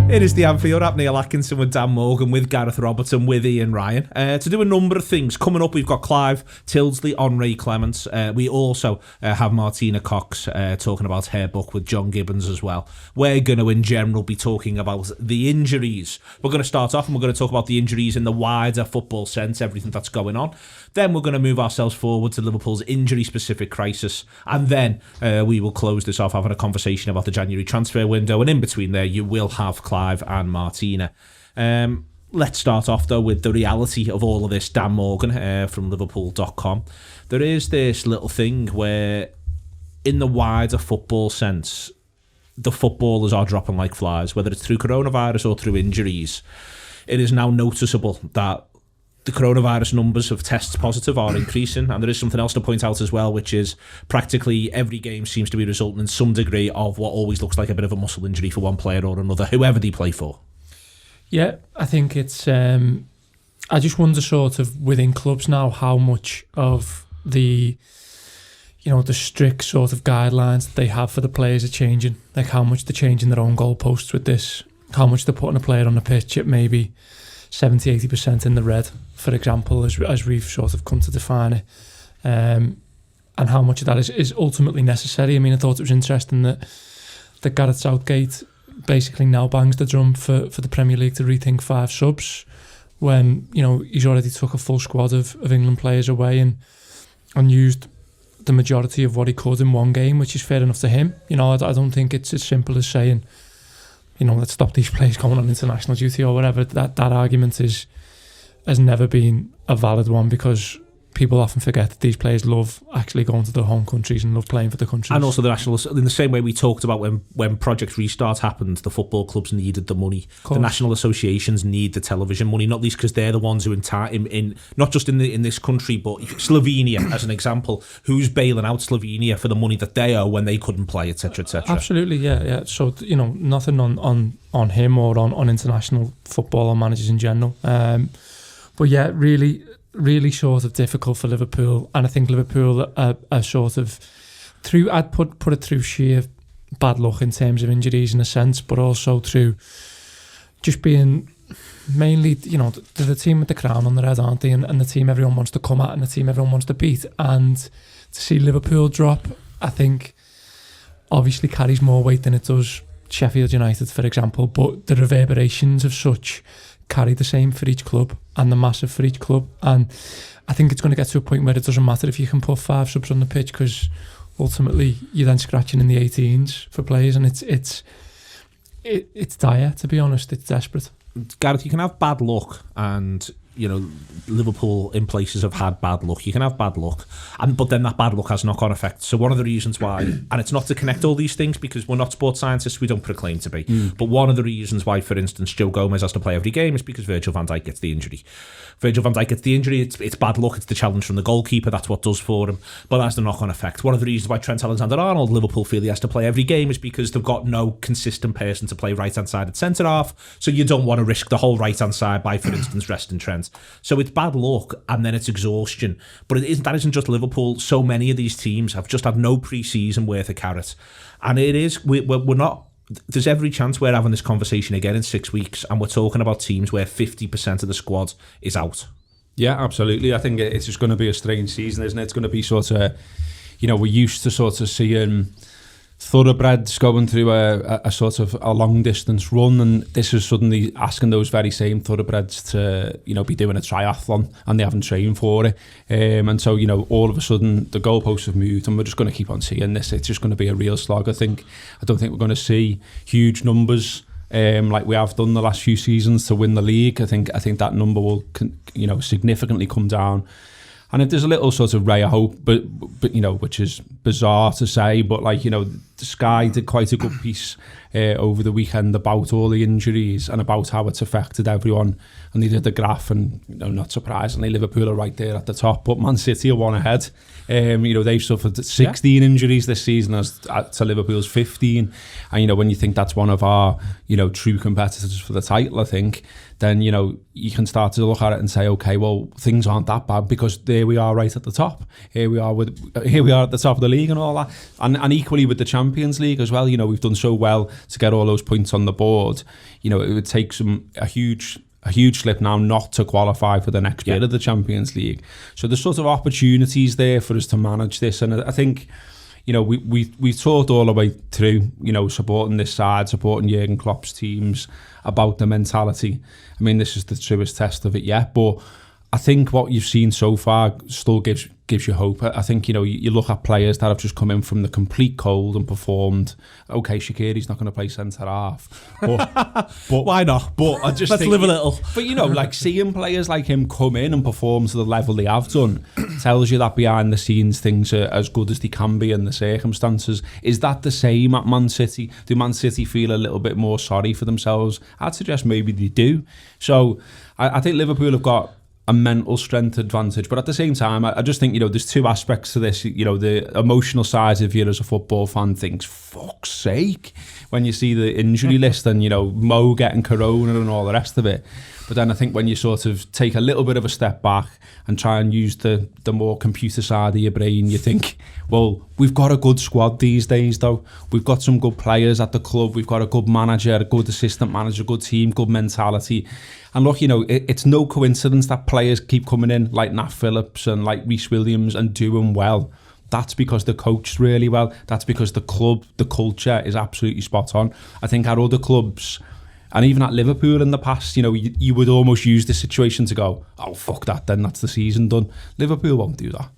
It is the Anfield Wrap. Neil Atkinson with Dan Morgan, with Gareth Robertson, with Ian Ryan. To do a number of things. Coming up, we've got Clive Tyldesley on Ray Clemence. We also have Martina Cox talking about her book with John Gibbons as well. We're going to, in general, be talking about the injuries. We're going to start off and we're going to talk about the injuries in the wider football sense, everything that's going on. Then we're going to move ourselves forward to Liverpool's injury-specific crisis. And then we will close this off having a conversation about the January transfer window. And in between there, you will have Clive and Martina. Let's start off, though, with the reality of all of this. Dan Morgan from Liverpool.com. There is this little thing where, in the wider football sense, the footballers are dropping like flies, whether it's through coronavirus or through injuries. It is now noticeable that the coronavirus numbers of tests positive are increasing, and there is something else to point out as well, which is practically every game seems to be resulting in some degree of what always looks like a bit of a muscle injury for one player or another, whoever they play for. Yeah, I think it's I just wonder sort of within clubs now how much of the the strict sort of guidelines that they have for the players are changing, like how much they're changing their own goalposts with this, how much they're putting a player on the pitch at maybe 70-80% in the red, for example, as we've sort of come to define it, and how much of that is ultimately necessary. I mean, I thought it was interesting that Gareth Southgate basically now bangs the drum for the Premier League to rethink 5 subs when he's already took a full squad of England players away and used the majority of what he could in one game, which is fair enough to him. I don't think it's as simple as saying, let's stop these players going on international duty or whatever. That argument has never been a valid one, because people often forget that these players love actually going to their home countries and love playing for the countries. And also the national, in the same way we talked about when Project Restart happened, the football clubs needed the money. The national associations need the television money, not least because they're the ones who in not just in this country, but Slovenia as an example, who's bailing out Slovenia for the money that they owe when they couldn't play, etc., etc. Absolutely, yeah. So nothing on him or on international football or managers in general. But yeah, really sort of difficult for Liverpool, and I think Liverpool are sort of through, I'd put it through sheer bad luck in terms of injuries in a sense, but also through just being mainly, they're the team with the crown on their head, aren't they, and the team everyone wants to come at and the team everyone wants to beat, and to see Liverpool drop, I think obviously carries more weight than it does Sheffield United, for example, but the reverberations of such carry the same for each club, and the massive for each club. And I think it's going to get to a point where it doesn't matter if you can put 5 subs on the pitch, because ultimately you're then scratching in the 18s for players, and it's dire, to be honest. It's desperate. Gareth, you can have bad luck, and Liverpool in places have had bad luck. You can have bad luck, but then that bad luck has knock-on effects. So one of the reasons why, and it's not to connect all these things because we're not sports scientists, we don't proclaim to be, but one of the reasons why, for instance, Joe Gomez has to play every game is because Virgil van Dijk gets the injury. It's bad luck, it's the challenge from the goalkeeper, that's what does for him, but that's the knock-on effect. One of the reasons why Trent Alexander-Arnold, Liverpool feel he has to play every game is because they've got no consistent person to play right-hand side at centre-half, so you don't want to risk the whole right-hand side by, for instance, resting Trent. So it's bad luck and then it's exhaustion. But that isn't just Liverpool. So many of these teams have just had no pre-season worth of carrot. And we're not, there's every chance we're having this conversation again in 6 weeks, and we're talking about teams where 50% of the squad is out. Yeah, absolutely. I think it's just going to be a strange season, isn't it? It's going to be sort of, we're used to sort of seeing thoroughbreds going through a sort of a long distance run, and this is suddenly asking those very same thoroughbreds to be doing a triathlon, and they haven't trained for it, and so all of a sudden the goalposts have moved, and we're just going to keep on seeing this. It's just going to be a real slog. I don't think we're going to see huge numbers like we have done the last few seasons to win the league. I think that number will significantly come down. And if there's a little sort of ray of hope, but which is bizarre to say, but the Sky did quite a good piece over the weekend about all the injuries and about how it's affected everyone. And they did the graph, and not surprisingly, Liverpool are right there at the top, but Man City are one ahead. They've suffered 16 injuries this season as to Liverpool's 15. And when you think that's one of our true competitors for the title, I think, then you can start to look at it and say, okay, well, things aren't that bad, because there we are right at the top. Here we are at the top of the league and all that. And equally with the Champions Champions League as well. You know, we've done so well to get all those points on the board. You know, it would take a huge slip now not to qualify for the next bit of the Champions League. So there's sort of opportunities there for us to manage this, and I think, you know, we've talked all the way through, you know, supporting this side, supporting Jurgen Klopp's teams, about the mentality. I mean, this is the truest test of it yet, but I think what you've seen so far still gives you hope. I think, you know, you look at players that have just come in from the complete cold and performed. Okay, Shaqiri's not going to play centre half, but why not? But I just let's think, live a little. But you know, like seeing players like him come in and perform to the level they have done tells you that behind the scenes things are as good as they can be in the circumstances. Is that the same at Man City? Do Man City feel a little bit more sorry for themselves? I'd suggest maybe they do. So I think Liverpool have got a mental strength advantage, but at the same time, I just think, you know, there's two aspects to this. You know, the emotional side of you as a football fan thinks, fuck's sake, when you see the injury list and, you know, Mo getting corona and all the rest of it. But then I think when you sort of take a little bit of a step back and try and use the more computer side of your brain, you think, well, we've got a good squad these days, though. We've got some good players at the club. We've got a good manager, a good assistant manager, good team, good mentality. And look, you know, it's no coincidence that players keep coming in like Nat Phillips and like Reece Williams and doing well. That's because they're coached really well. That's because the club, the culture is absolutely spot on. I think at other clubs, and even at Liverpool in the past, you know, you would almost use this situation to go, oh, fuck that, then that's the season done. Liverpool won't do that.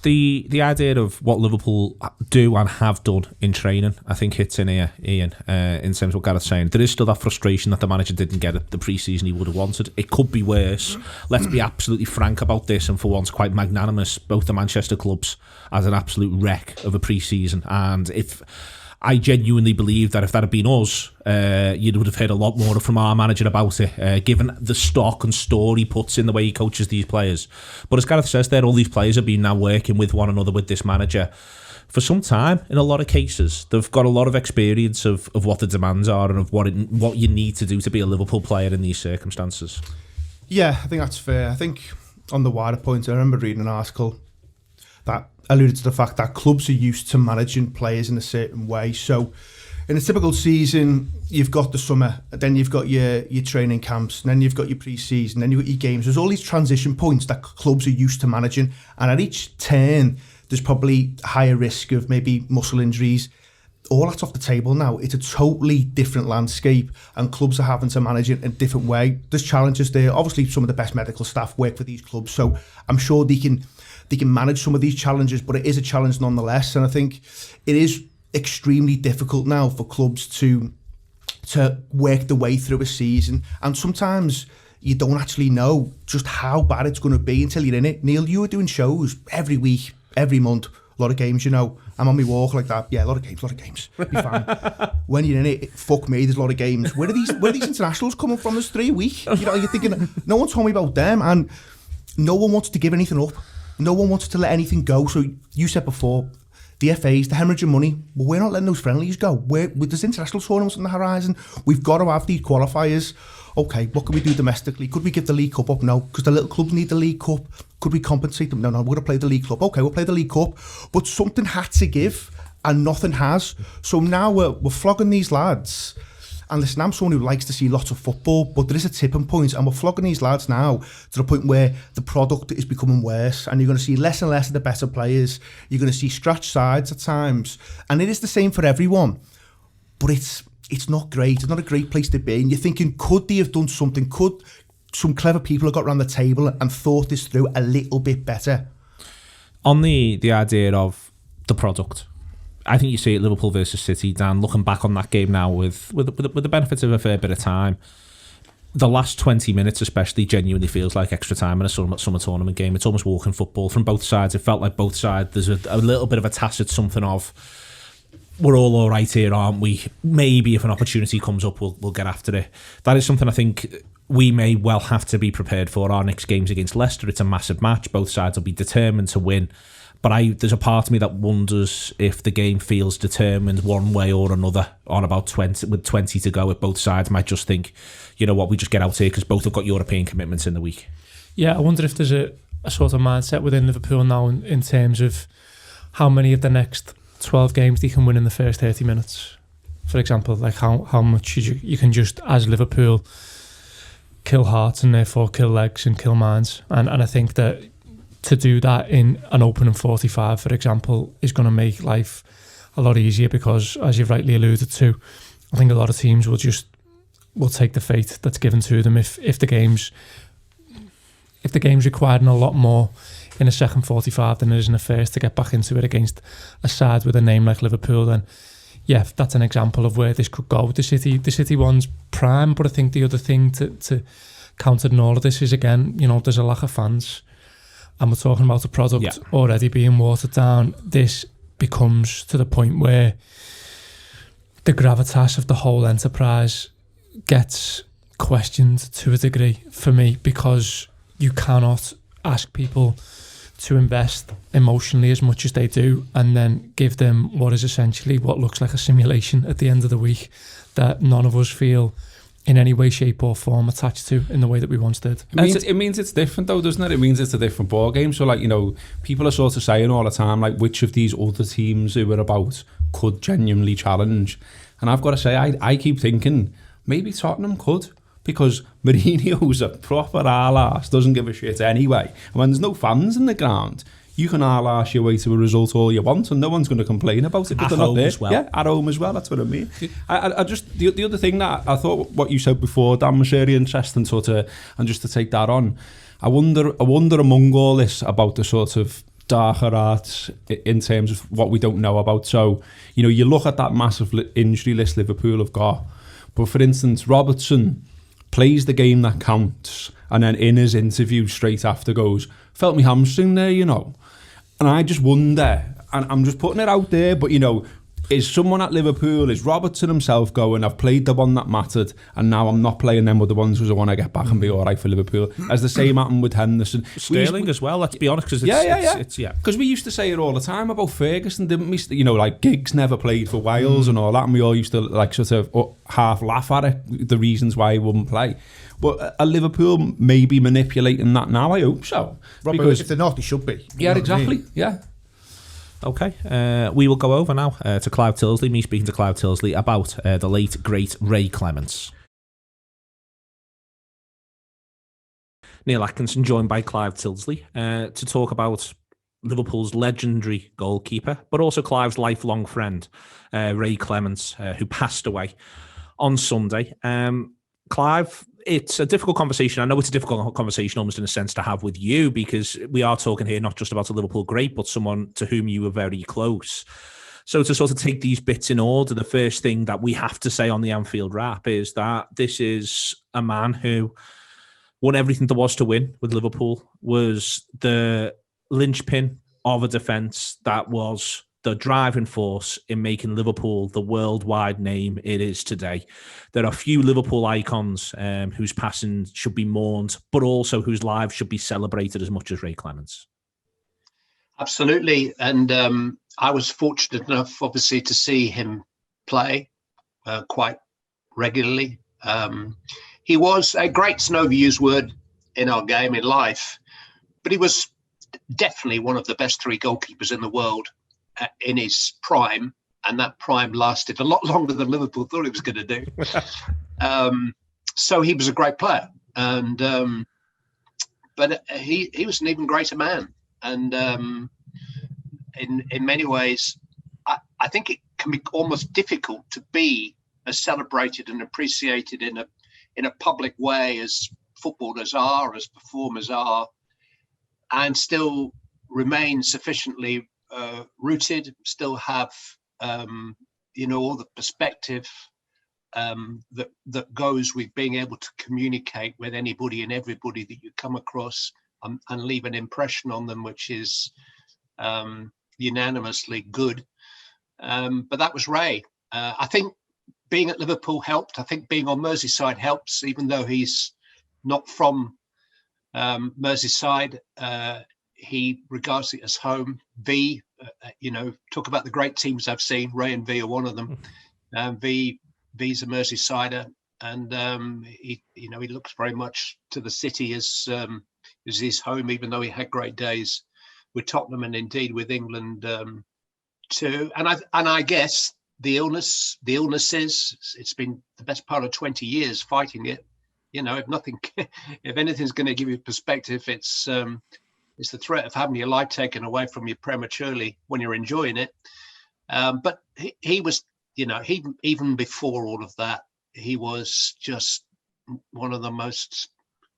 The idea of what Liverpool do and have done in training, I think hits in here, Ian, in terms of what Gareth's saying. There is still that frustration that the manager didn't get it the pre-season he would have wanted. It could be worse. Let's be absolutely frank about this, and for once quite magnanimous. Both the Manchester clubs as an absolute wreck of a pre-season, and if I genuinely believe that if that had been us, you would have heard a lot more from our manager about it, given the stock and store he puts in the way he coaches these players. But as Gareth says there, all these players have been now working with one another with this manager for some time. In a lot of cases, they've got a lot of experience of what the demands are and of what you need to do to be a Liverpool player in these circumstances. Yeah, I think that's fair. I think on the wider point, I remember reading an article that alluded to the fact that clubs are used to managing players in a certain way. So in a typical season, you've got the summer, then you've got your training camps, and then you've got your pre-season, then you've got your games. There's all these transition points that clubs are used to managing, and at each turn there's probably higher risk of maybe muscle injuries. All that's off the table now. It's a totally different landscape, and clubs are having to manage it in a different way. There's challenges there. Obviously some of the best medical staff work for these clubs, so I'm sure they can manage some of these challenges, but it is a challenge nonetheless. And I think it is extremely difficult now for clubs to work their way through a season. And sometimes you don't actually know just how bad it's going to be until you're in it. Neil, you were doing shows every week, every month, a lot of games, you know. I'm on my walk like that. Yeah, a lot of games. Be fine. When you're in it, fuck me, there's a lot of games. Where are these internationals coming from? There's 3 a week. You know, you're thinking, no one told me about them, and no one wants to give anything up. No one wants to let anything go. So you said before, the FAs, the hemorrhaging money, well, we're not letting those friendlies go. There's international tournaments on the horizon. We've got to have these qualifiers. Okay, what can we do domestically? Could we give the League Cup up? No, because the little clubs need the League Cup. Could we compensate them? No, we're going to play the League Cup. Okay, we'll play the League Cup. But something had to give, and nothing has. So now we're flogging these lads. And listen, I'm someone who likes to see lots of football, but there is a tipping point, and we're flogging these lads now to the point where the product is becoming worse, and you're going to see less and less of the better players. You're going to see scratch sides at times, and it is the same for everyone. But it's not great. It's not a great place to be. And you're thinking, could they have done something? Could some clever people have got around the table and thought this through a little bit better? On the idea of the product, I think you see it Liverpool versus City, Dan, looking back on that game now with the benefits of a fair bit of time. The last 20 minutes especially genuinely feels like extra time in a summer tournament game. It's almost walking football from both sides. It felt like both sides, there's a little bit of a tacit something of, we're all right here, aren't we? Maybe if an opportunity comes up, we'll get after it. That is something I think we may well have to be prepared for. Our next game's against Leicester. It's a massive match. Both sides will be determined to win. But there's a part of me that wonders if the game feels determined one way or another on about 20 to go. If both sides might just think, you know what, we just get out here because both have got European commitments in the week. Yeah, I wonder if there's a sort of mindset within Liverpool now in terms of how many of the next 12 games they can win in the first 30 minutes, for example. Like how much you can just, as Liverpool, kill hearts and therefore kill legs and kill minds. And I think that to do that in an opening 45, for example, is going to make life a lot easier, because, as you've rightly alluded to, I think a lot of teams will take the fate that's given to them if the game's requiring a lot more in a second 45 than it is in the first to get back into it against a side with a name like Liverpool. Then yeah, that's an example of where this could go. The City one's prime, but I think the other thing to counter in all of this is, again, there's a lack of fans, and we're talking about a product already being watered down. This becomes to the point where the gravitas of the whole enterprise gets questioned to a degree for me, because you cannot ask people to invest emotionally as much as they do and then give them what is essentially what looks like a simulation at the end of the week that none of us feel in any way, shape or form attached to in the way that we once did. It means it's different though, doesn't it? It means it's a different ball game. So people are sort of saying all the time, like, which of these other teams who are about could genuinely challenge? And I've got to say, I keep thinking maybe Tottenham could, because Mourinho's a proper arse, doesn't give a shit anyway. And when there's no fans in the ground, you can arse your way to a result all you want, and no one's going to complain about it. At home as well. Yeah, at home as well. That's what I mean. I just the other thing that I thought what you said before, Dan, was really interesting, and just to take that on, I wonder among all this about the sort of darker arts in terms of what we don't know about. So you look at that massive injury list Liverpool have got, but for instance, Robertson plays the game that counts, and then in his interview straight after goes, felt me hamstring there, And I just wonder, and I'm just putting it out there, but is someone at Liverpool, is Robertson himself going, I've played the one that mattered, and now I'm not playing them with the ones because I want to get back and be all right for Liverpool? As the same happened with Henderson. Sterling as well, let's be honest, because it's because we used to say it all the time about Ferguson, didn't we? Like Giggs never played for Wales and all that, and we all used to sort of half laugh at it, the reasons why he wouldn't play. But are Liverpool maybe manipulating that now? I hope so. Because if they're not, they should be. Yeah, exactly. Yeah. Okay, we will go over now to Clive Tyldesley, me speaking to Clive Tyldesley about the late, great Ray Clemence. Neil Atkinson joined by Clive Tyldesley to talk about Liverpool's legendary goalkeeper, but also Clive's lifelong friend, Ray Clemence, who passed away on Sunday. Clive, it's a difficult conversation. I know it's a difficult conversation almost in a sense to have with you, because we are talking here not just about a Liverpool great, but someone to whom you were very close. So to sort of take these bits in order, the first thing that we have to say on the Anfield Wrap is that this is a man who won everything there was to win with Liverpool, was the linchpin of a defence that was the driving force in making Liverpool the worldwide name it is today. There are few Liverpool icons whose passing should be mourned, but also whose lives should be celebrated as much as Ray Clemence. Absolutely. And I was fortunate enough, obviously, to see him play quite regularly. He was a great's an overused word in our game, in life, but he was definitely one of the best three goalkeepers in the world in his prime, and that prime lasted a lot longer than Liverpool thought it was going to do. So he was a great player, and but he was an even greater man. And in many ways, I think it can be almost difficult to be as celebrated and appreciated in a public way as footballers are, as performers are, and still remain sufficiently rooted, still have all the perspective that goes with being able to communicate with anybody and everybody that you come across, and leave an impression on them which is unanimously good. But that was Ray. I think being at Liverpool helped. I think being on Merseyside helps, even though he's not from Merseyside. He regards it as home. Talk about the great teams I've seen. Ray and V are one of them. V's a Merseysider, and he looks very much to the city as his home, even though he had great days with Tottenham and indeed with England I guess the illness is, it's been the best part of 20 years fighting it. You know, if anything's going to give you perspective, it's the threat of having your life taken away from you prematurely when you're enjoying it. But he was, you know, he even before all of that, he was just one of the most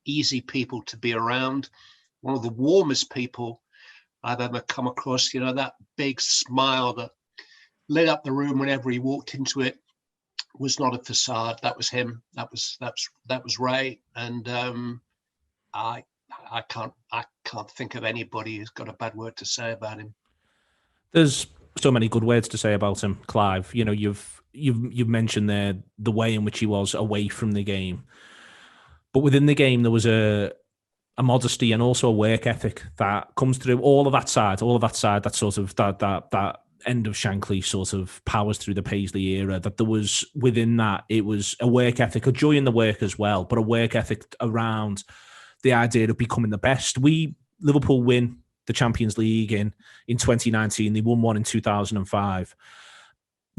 easy people to be around, one of the warmest people I've ever come across. You know, that big smile that lit up the room whenever he walked into it was not a facade. That was him. That was Ray. And I can't think of anybody who's got a bad word to say about him. There's so many good words to say about him, Clive. You know, you've mentioned there the way in which he was away from the game, but within the game there was a modesty and also a work ethic that comes through all of that side, that sort of that end of Shankly sort of powers through the Paisley era. That there was within that, it was a work ethic, a joy in the work as well, but a work ethic around the idea of becoming the best. Liverpool win the Champions League in 2019. They won one in 2005.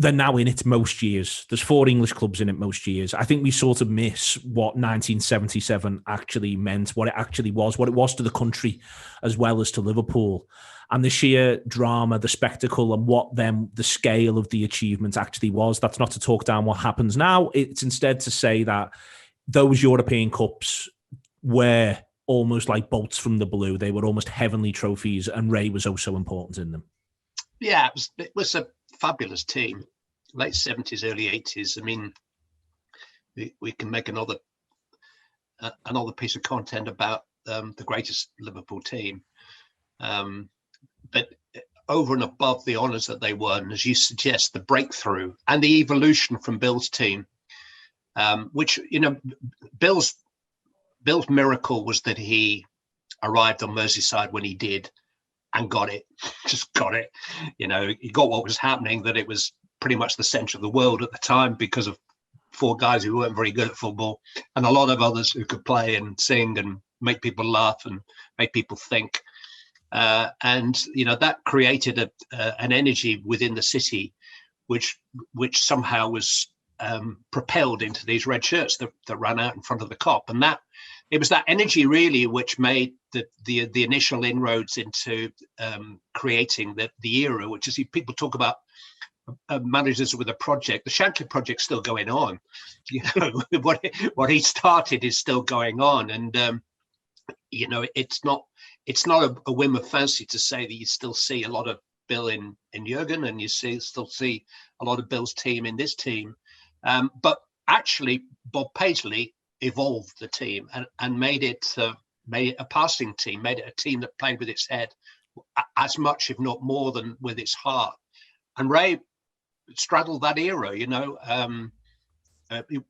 They're now in it most years. There's 4 English clubs in it most years. I think we sort of miss what 1977 actually meant, what it actually was, what it was to the country as well as to Liverpool. And the sheer drama, the spectacle, and what then the scale of the achievement actually was. That's not to talk down what happens now. It's instead to say that those European Cups were almost like bolts from the blue. They were almost heavenly trophies, and Ray was also important in them. Yeah, it was a fabulous team. Late 70s, early 80s. I mean, we can make another piece of content about the greatest Liverpool team. But over and above the honours that they won, as you suggest, the breakthrough and the evolution from Bill's team, which, you know, Bill's miracle was that he arrived on Merseyside when he did and got it, just got it. You know, he got what was happening, that it was pretty much the centre of the world at the time because of 4 guys who weren't very good at football and a lot of others who could play and sing and make people laugh and make people think. And, you know, that created an energy within the city, which somehow was propelled into these red shirts that ran out in front of the Kop. And that it was that energy really which made the initial inroads into creating the era, which is, people talk about managers with a project. The Shankly project's still going on. You know, what he started is still going on. And, you know, it's not a whim of fancy to say that you still see a lot of Bill in Jurgen, and you still see a lot of Bill's team in this team. But actually, Bob Paisley evolved the team and made it a passing team, made it a team that played with its head as much, if not more, than with its heart. And Ray straddled that era, you know,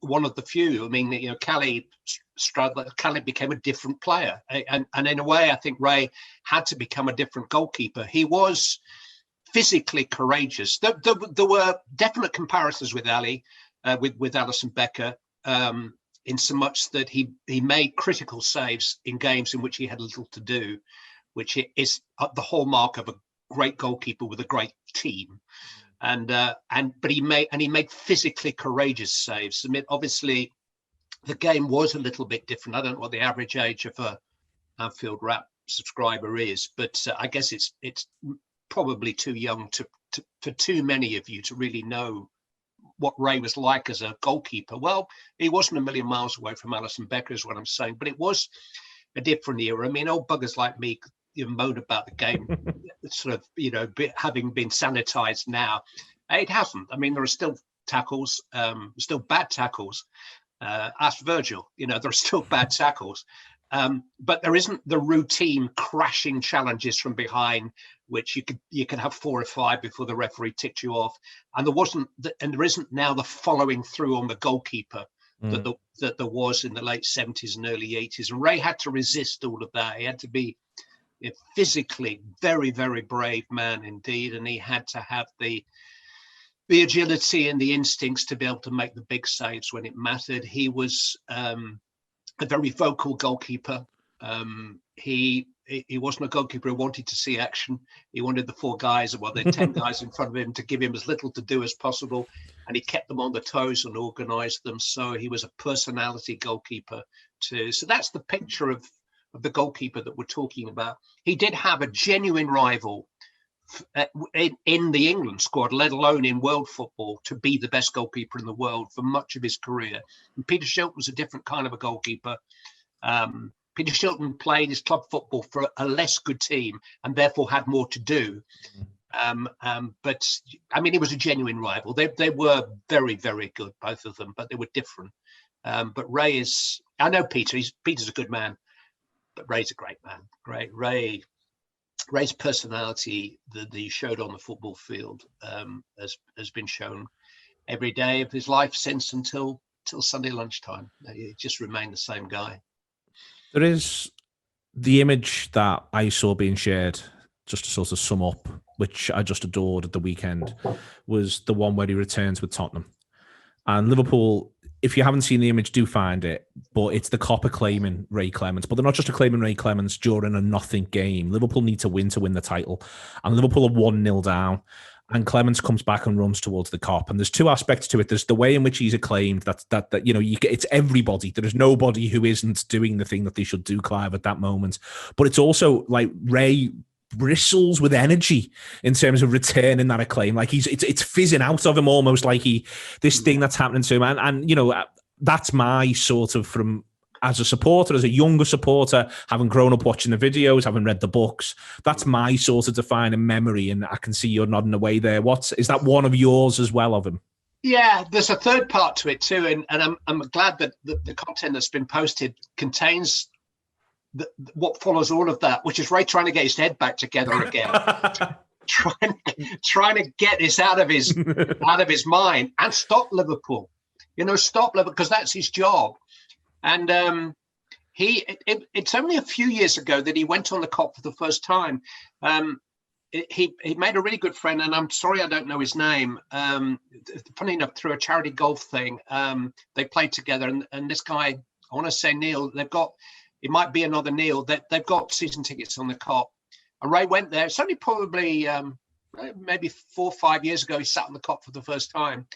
one of the few. I mean, you know, Cali became a different player, and in a way, I think Ray had to become a different goalkeeper. He was physically courageous. There were definite comparisons with Ali, with Alisson Becker, in so much that he made critical saves in games in which he had little to do, which is the hallmark of a great goalkeeper with a great team. But he made physically courageous saves. I mean, obviously, the game was a little bit different. I don't know what the average age of a Anfield Wrap subscriber is, but I guess it's probably too young for too many of you to really know what Ray was like as a goalkeeper. Well, he wasn't a million miles away from Alisson Becker, is what I'm saying, but it was a different era. I mean, old buggers like me, you know, moan about the game sort of, you know, having been sanitized now. It hasn't. I mean, there are still tackles, still bad tackles. Ask Virgil, you know, there are still bad tackles. But there isn't the routine crashing challenges from behind, which you could have 4 or 5 before the referee ticked you off. And there isn't now the following through on the goalkeeper that there was in the late 70s and early 80s. And Ray had to resist all of that. He had to be a physically very, very brave man indeed, and he had to have the agility and the instincts to be able to make the big saves when it mattered. He was a very vocal goalkeeper. He he wasn't a goalkeeper who wanted to see action. He wanted the 4 guys, well, the 10 guys in front of him to give him as little to do as possible. And he kept them on the toes and organised them. So he was a personality goalkeeper too. So that's the picture of the goalkeeper that we're talking about. He did have a genuine rival in the England squad, let alone in world football, to be the best goalkeeper in the world for much of his career. And Peter Shilton was a different kind of a goalkeeper. Peter Shilton played his club football for a less good team and therefore had more to do. But I mean, it was a genuine rival. They were very, very good, both of them, but they were different. But Ray is, I know Peter's a good man, but Ray's a great man. Great. Ray's personality that he showed on the football field has been shown every day of his life since until Sunday lunchtime. He just remained the same guy. There is the image that I saw being shared, just to sort of sum up, which I just adored at the weekend, was the one where he returns with Tottenham. And Liverpool, if you haven't seen the image, do find it. But it's the copper claiming Ray Clemence. But they're not just claiming Ray Clemence during a nothing game. Liverpool need to win the title. And Liverpool are 1-0 down. And Clemence comes back and runs towards the cop. And there's 2 aspects to it. There's the way in which he's acclaimed. That you know, it's everybody. There is nobody who isn't doing the thing that they should do, Clive, at that moment. But it's also like Ray bristles with energy in terms of returning that acclaim. Like it's fizzing out of him almost, like this thing that's happening to him. And you know, that's my sort of, from as a supporter, as a younger supporter, having grown up watching the videos, having read the books, that's my sort of defining memory. And I can see you're nodding away there. Is that one of yours as well of him? Yeah, there's a third part to it too, and I'm glad that the content that's been posted contains what follows all of that, which is Ray trying to get his head back together again, trying to get this out of his mind and stop Liverpool. You know, stop Liverpool, because that's his job. And it's only a few years ago that he went on the Kop for the first time. He made a really good friend, and I'm sorry I don't know his name. Funny enough, through a charity golf thing, they played together, and this guy, I want to say Neil, it might be another Neil, they've got season tickets on the Kop. And Ray went there. It's only probably maybe 4 or 5 years ago he sat on the Kop for the first time,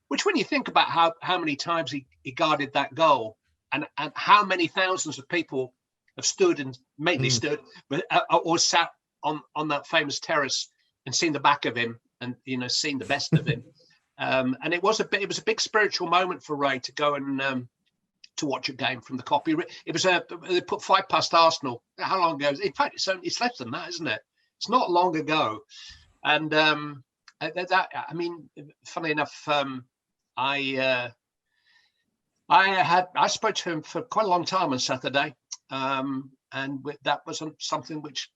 which, when you think about how many times he guarded that goal, and how many thousands of people have stood and mainly stood, but or sat on that famous terrace and seen the back of him, and seen the best of him. And it was a big spiritual moment for Ray to go and to watch a game from the Kop. They put 5 past Arsenal. How long ago? In fact, it's less than that, isn't it? It's not long ago. And I mean, funnily enough, I spoke to him for quite a long time on Saturday, and that wasn't something which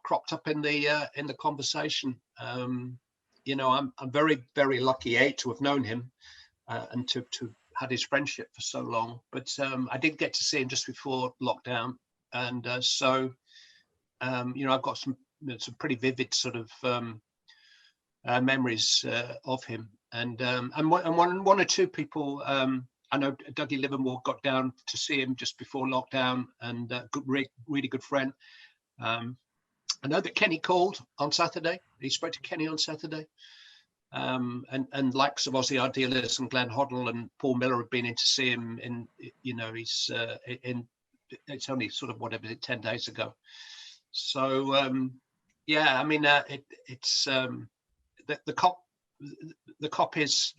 cropped up in the conversation. I'm very, very lucky to have known him and to had his friendship for so long. But I did get to see him just before lockdown, and so I've got some pretty vivid sort of memories of him, and one or two people. I know Dougie Livermore got down to see him just before lockdown, and really good friend. I know that Kenny called on Saturday. He spoke to Kenny on Saturday. And likes of Ozzy Ardiles and Glenn Hoddle and Paul Miller have been in to see him he's it's only sort of 10 days ago. So I mean it's the Kop is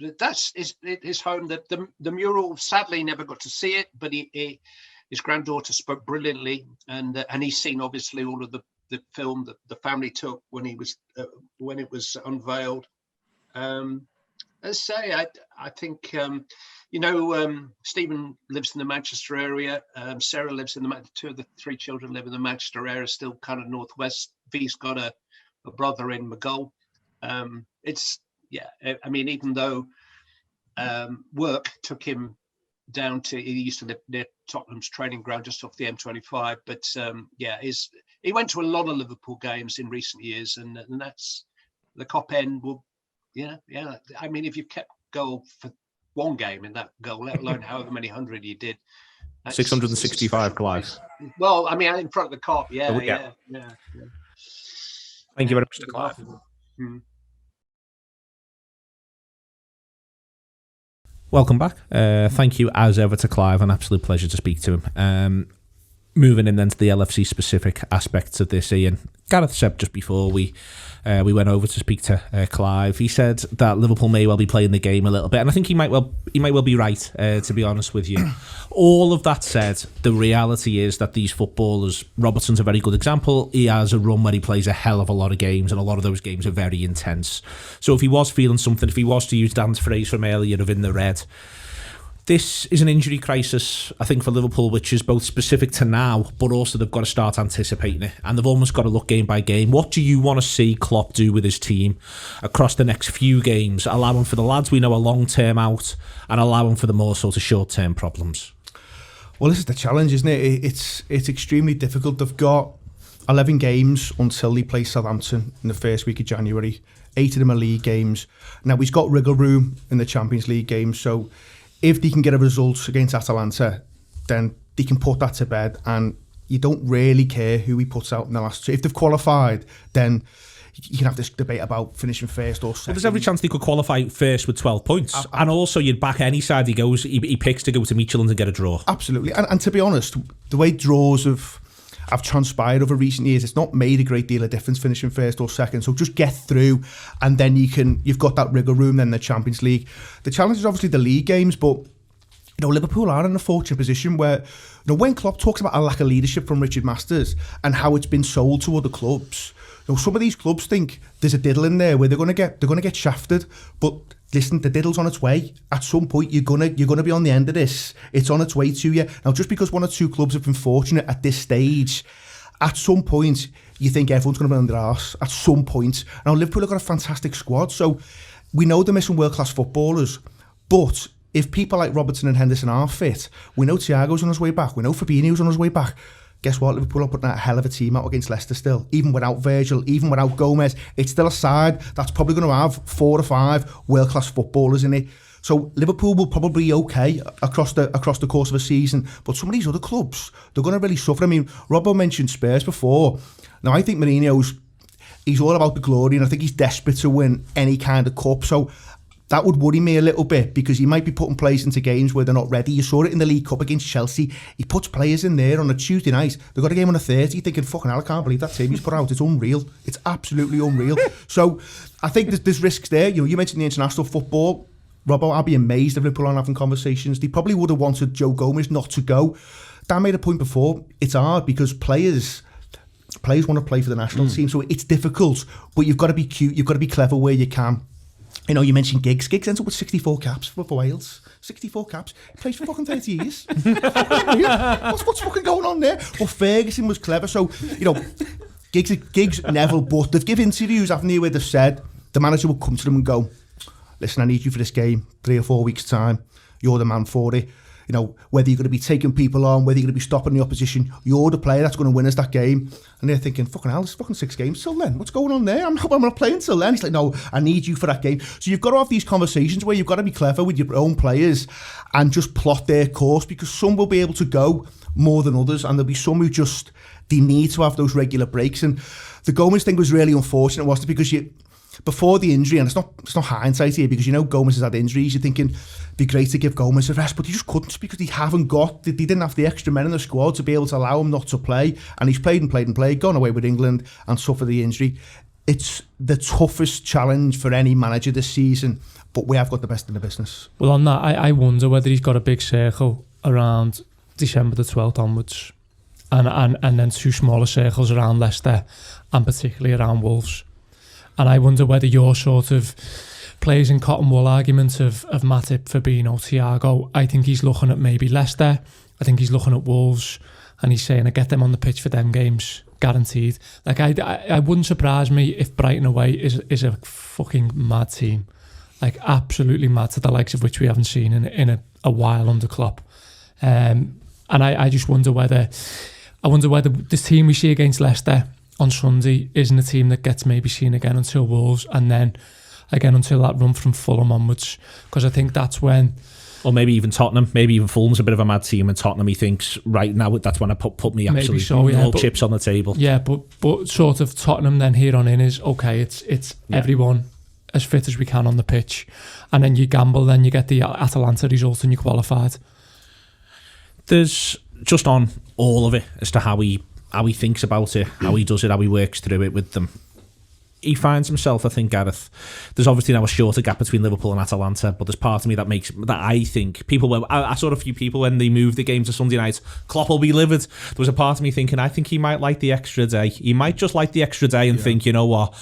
his home. The mural, sadly, never got to see it, but his granddaughter spoke brilliantly, and he's seen obviously all of the film that the family took when it was unveiled. As I say, I think Stephen lives in the Manchester area. Sarah lives in the 2 of the 3 children live in the Manchester area, still kind of northwest. V's got a brother in Maghull. I mean, even though work took him down to, he used to live near Tottenham's training ground just off the M25, but he went to a lot of Liverpool games in recent years, and that's the Kop end will, I mean, if you've kept goal for one game in that goal, let alone however many hundred you did, 665, Clive. Well, I mean, in front of the cop, yeah. Thank you very much to Clive. Welcome back. Thank you as ever to Clive. An absolute pleasure to speak to him. Moving in then to the LFC specific aspects of this, Ian. Gareth said just before we went over to speak to Clive, he said that Liverpool may well be playing the game a little bit, and I think he might well be right, to be honest with you. All of that said, the reality is that these footballers, Robertson's a very good example. He has a run where he plays a hell of a lot of games, and a lot of those games are very intense. So if he was feeling something, if he was to use Dan's phrase from earlier of in the red, this is an injury crisis, I think, for Liverpool, which is both specific to now, but also they've got to start anticipating it. And they've almost got to look game by game. What do you want to see Klopp do with his team across the next few games, allowing for the lads we know are long-term out and allowing for the more sort of short-term problems? Well, this is the challenge, isn't it? It's extremely difficult. They've got 11 games until they play Southampton in the first week of January. 8 of them are league games. Now, he's got wriggle room in the Champions League games, so if they can get a result against Atalanta, then they can put that to bed, and you don't really care who he puts out in the last two. If they've qualified, then you can have this debate about finishing first or second. Well, there's every chance they could qualify first with 12 points. And also, you'd back any side he picks to go to Michelin and get a draw. Absolutely. And to be honest, the way draws have transpired over recent years, it's not made a great deal of difference finishing first or second. So just get through, and then you've got that wriggle room then the Champions League. The challenge is obviously the league games, but Liverpool are in a fortunate position where when Klopp talks about a lack of leadership from Richard Masters and how it's been sold to other clubs, some of these clubs think there's a diddle in there where they're going to get shafted, but listen, the diddle's on its way. At some point, you're gonna be on the end of this. It's on its way to you. Now, just because one or two clubs have been fortunate at this stage, at some point, you think everyone's going to be on their arse. At some point. Now, Liverpool have got a fantastic squad, so we know they're missing world-class footballers, but if people like Robertson and Henderson are fit, we know Thiago's on his way back, we know Fabinho's on his way back. Guess what? Liverpool are putting out a hell of a team out against Leicester still. Even without Virgil, even without Gomez, it's still a side that's probably going to have 4 or 5 world-class footballers in it. So Liverpool will probably be okay across the course of a season. But some of these other clubs, they're going to really suffer. I mean, Robbo mentioned Spurs before. Now, I think he's all about the glory, and I think he's desperate to win any kind of cup. So that would worry me a little bit, because he might be putting players into games where they're not ready. You saw it in the League Cup against Chelsea. He puts players in there on a Tuesday night. They've got a game on a Thursday, thinking, fucking hell, I can't believe that team he's put out. It's unreal. It's absolutely unreal. So I think there's risks there. You mentioned the international football. Robbo, I'd be amazed if Liverpool aren't having conversations. They probably would have wanted Joe Gomez not to go. Dan made a point before. It's hard because players want to play for the national team, so it's difficult. But you've got to be cute. You've got to be clever where you can. You mentioned Giggs. Giggs ends up with 64 caps for Wales. 64 caps. He plays for fucking 30 years. What's fucking going on there? Well, Ferguson was clever. So, Giggs, Neville, but they've given interviews, haven't they, where they've said the manager will come to them and go, listen, I need you for this game, 3 or 4 weeks' time. You're the man for it. Whether you're going to be taking people on, whether you're going to be stopping the opposition, you're the player that's going to win us that game. And they're thinking, fucking hell, it's fucking 6 games till then. What's going on there? I'm not playing till then. He's like, no, I need you for that game. So you've got to have these conversations where you've got to be clever with your own players and just plot their course, because some will be able to go more than others, and there'll be some who just, they need to have those regular breaks. And the Gomez thing was really unfortunate, wasn't it? Because before the injury, and it's not hindsight here, because Gomez has had injuries, you're thinking it'd be great to give Gomez a rest, but he just couldn't, because they didn't have the extra men in the squad to be able to allow him not to play, and he's played, gone away with England and suffered the injury. It's the toughest challenge for any manager this season, but we have got the best in the business. Well, on that, I wonder whether he's got a big circle around December the 12th onwards, and then 2 smaller circles around Leicester, and particularly around Wolves. And I wonder whether your sort of plays in cotton wool argument of Matip, Fabinho, Thiago, I think he's looking at maybe Leicester, I think he's looking at Wolves, and he's saying, I get them on the pitch for them games, guaranteed. Like, I wouldn't surprise me if Brighton away is a fucking mad team. Like, absolutely mad, to the likes of which we haven't seen in a while under Klopp. And I just wonder whether this team we see against Leicester on Sunday isn't a team that gets maybe seen again until Wolves, and then again until that run from Fulham onwards, because I think that's when Or maybe even Tottenham, maybe even Fulham's a bit of a mad team, and Tottenham, he thinks, right now, that's when I put me absolutely all chips on the table. Yeah, but sort of Tottenham then here on in is, okay, it's everyone as fit as we can on the pitch. And then you gamble, then you get the Atalanta result and you qualified. There's just on all of it as to how he thinks about it, how he does it, how he works through it with them. He finds himself, I think, Gareth. There's obviously now a shorter gap between Liverpool and Atalanta, but there's part of me that I think people I saw a few people when they moved the game to Sunday night. Klopp will be livid. There was a part of me thinking, I think he might like the extra day. He might just like the extra day and think, you know what,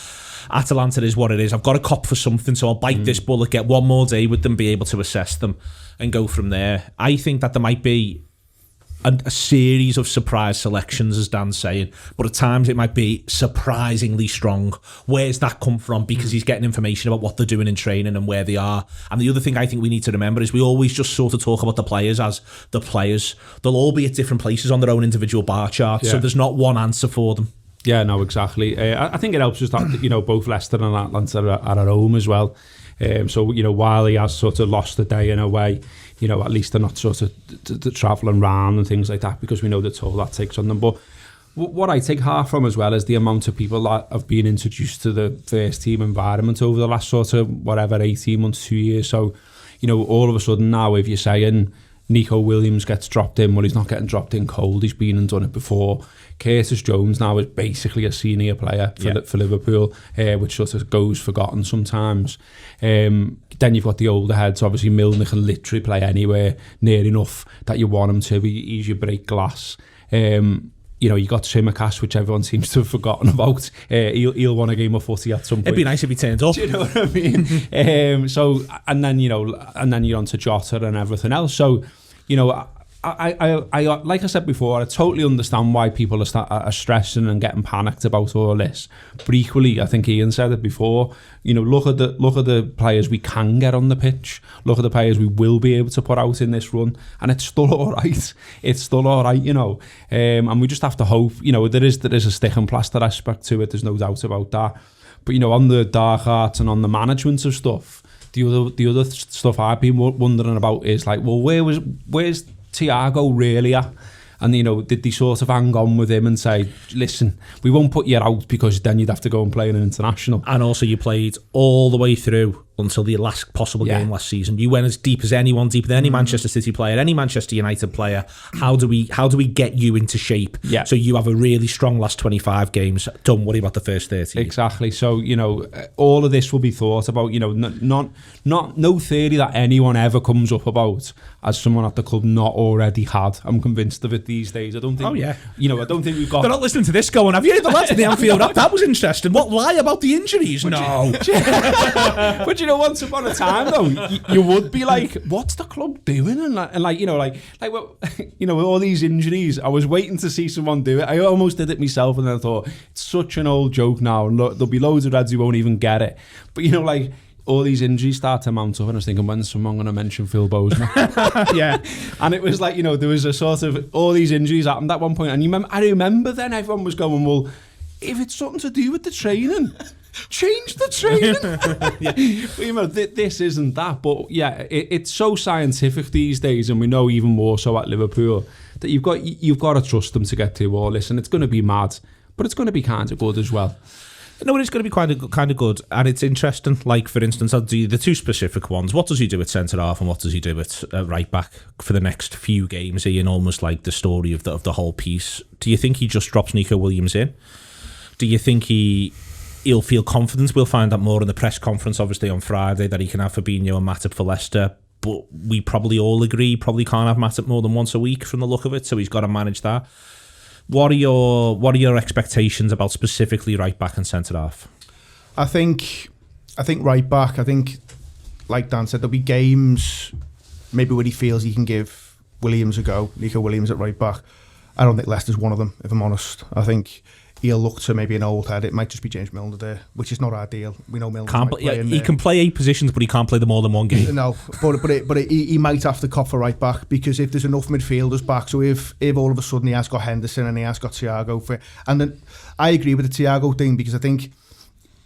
Atalanta is what it is. I've got to cop for something, so I'll bite this bullet, get one more day with them, be able to assess them, and go from there. I think that there might be a series of surprise selections, as Dan's saying, but at times it might be surprisingly strong. Where's that come from? Because he's getting information about what they're doing in training and where they are. And the other thing I think we need to remember is we always just sort of talk about the players as the players. They'll all be at different places on their own individual bar charts, so there's not one answer for them. Yeah, no, exactly. I think it helps us that, you know, both Leicester and Atlanta are at home as well. So, you know, while he has sort of lost the day in a way, you know, at least they're not sort of travelling around and things like that, because we know the toll that takes on them. But what I take heart from as well is the amount of people that have been introduced to the first team environment over the last sort of 18 months, 2 years. So, you know, all of a sudden now, if you're saying Nico Williams gets dropped in, well, he's not getting dropped in cold. He's been and done it before. Curtis Jones now is basically a senior player for Liverpool, which sort of goes forgotten sometimes. Then you've got the older heads. Obviously, Milner can literally play anywhere near enough that you want him to. He's your break glass. You know, you got Simicast, which everyone seems to have forgotten about. He'll want a game of footy at some point. It'd be nice if he turned up. Do you know what I mean? So, and then you're on to Jota and everything else. So, you know, I like I said before, I totally understand why people are stressing and getting panicked about all this. But equally, I think Ian said it before. You know, look at the players we can get on the pitch. Look at the players we will be able to put out in this run, and it's still all right. It's still all right, you know. And we just have to hope. You know, there is a stick and plaster aspect to it. There's no doubt about that. But you know, on the dark arts and on the management of stuff, the other stuff I've been wondering about is like, well, where's Thiago really at? And, you know, did they sort of hang on with him and say, listen, we won't put you out because then you'd have to go and play in an international. And also you played all the way through until the last possible game last season. You went as deep as anyone, deeper than any Manchester City player, any Manchester United player. How do we get you into shape so you have a really strong last 25 games? Don't worry about the first 30. Exactly. So, you know, all of this will be thought about. You know, no theory that anyone ever comes up about as someone at the club not already had. I'm convinced of it these days. I don't think. You know, I don't think we've got. They're not listening to this going, have you heard the lads in the Anfield Wrap? That was interesting. What, lie about the injuries? No. But you know, once upon a time though, you would be like, what's the club doing? And like you know, like well, you know, with all these injuries, I was waiting to see someone do it. I almost did it myself, and then I thought, it's such an old joke now, and look, there'll be loads of Reds who won't even get it. But you know, like, all these injuries start to mount up, and I was thinking, when's someone going to mention Phil Bozeman? And it was like, you know, there was a sort of, all these injuries happened at one point, and I remember then everyone was going, well, if it's something to do with the training, change the training. But, you know, this isn't that. But yeah, it's so scientific these days, and we know even more so at Liverpool, that you've got to trust them to get through all this, and it's going to be mad, but it's going to be kind of good as well. No, it's going to be kind of good, and it's interesting. Like, for instance, I'll do the two specific ones. What does he do at centre half, and what does he do at right back for the next few games? Ian, almost like the story of the whole piece. Do you think he just drops Nico Williams in? Do you think he'll feel confident? We'll find out more in the press conference, obviously, on Friday, that he can have Fabinho and Matip for Leicester. But we probably all agree, probably can't have Matip more than once a week from the look of it, so he's got to manage that. What are your expectations about specifically right back and centre half? I think right back. I think, like Dan said, there'll be games maybe where he feels he can give Williams a go. Nico Williams at right back. I don't think Leicester's one of them, if I'm honest. I think he'll look to maybe an old head. It might just be James Milner there, which is not ideal. We know Milner he can play 8 positions, but he can't play them all in one game. No, but he might have to cop for right back, because if there's enough midfielders back, so if all of a sudden he has got Henderson and he has got Thiago and then I agree with the Thiago thing, because I think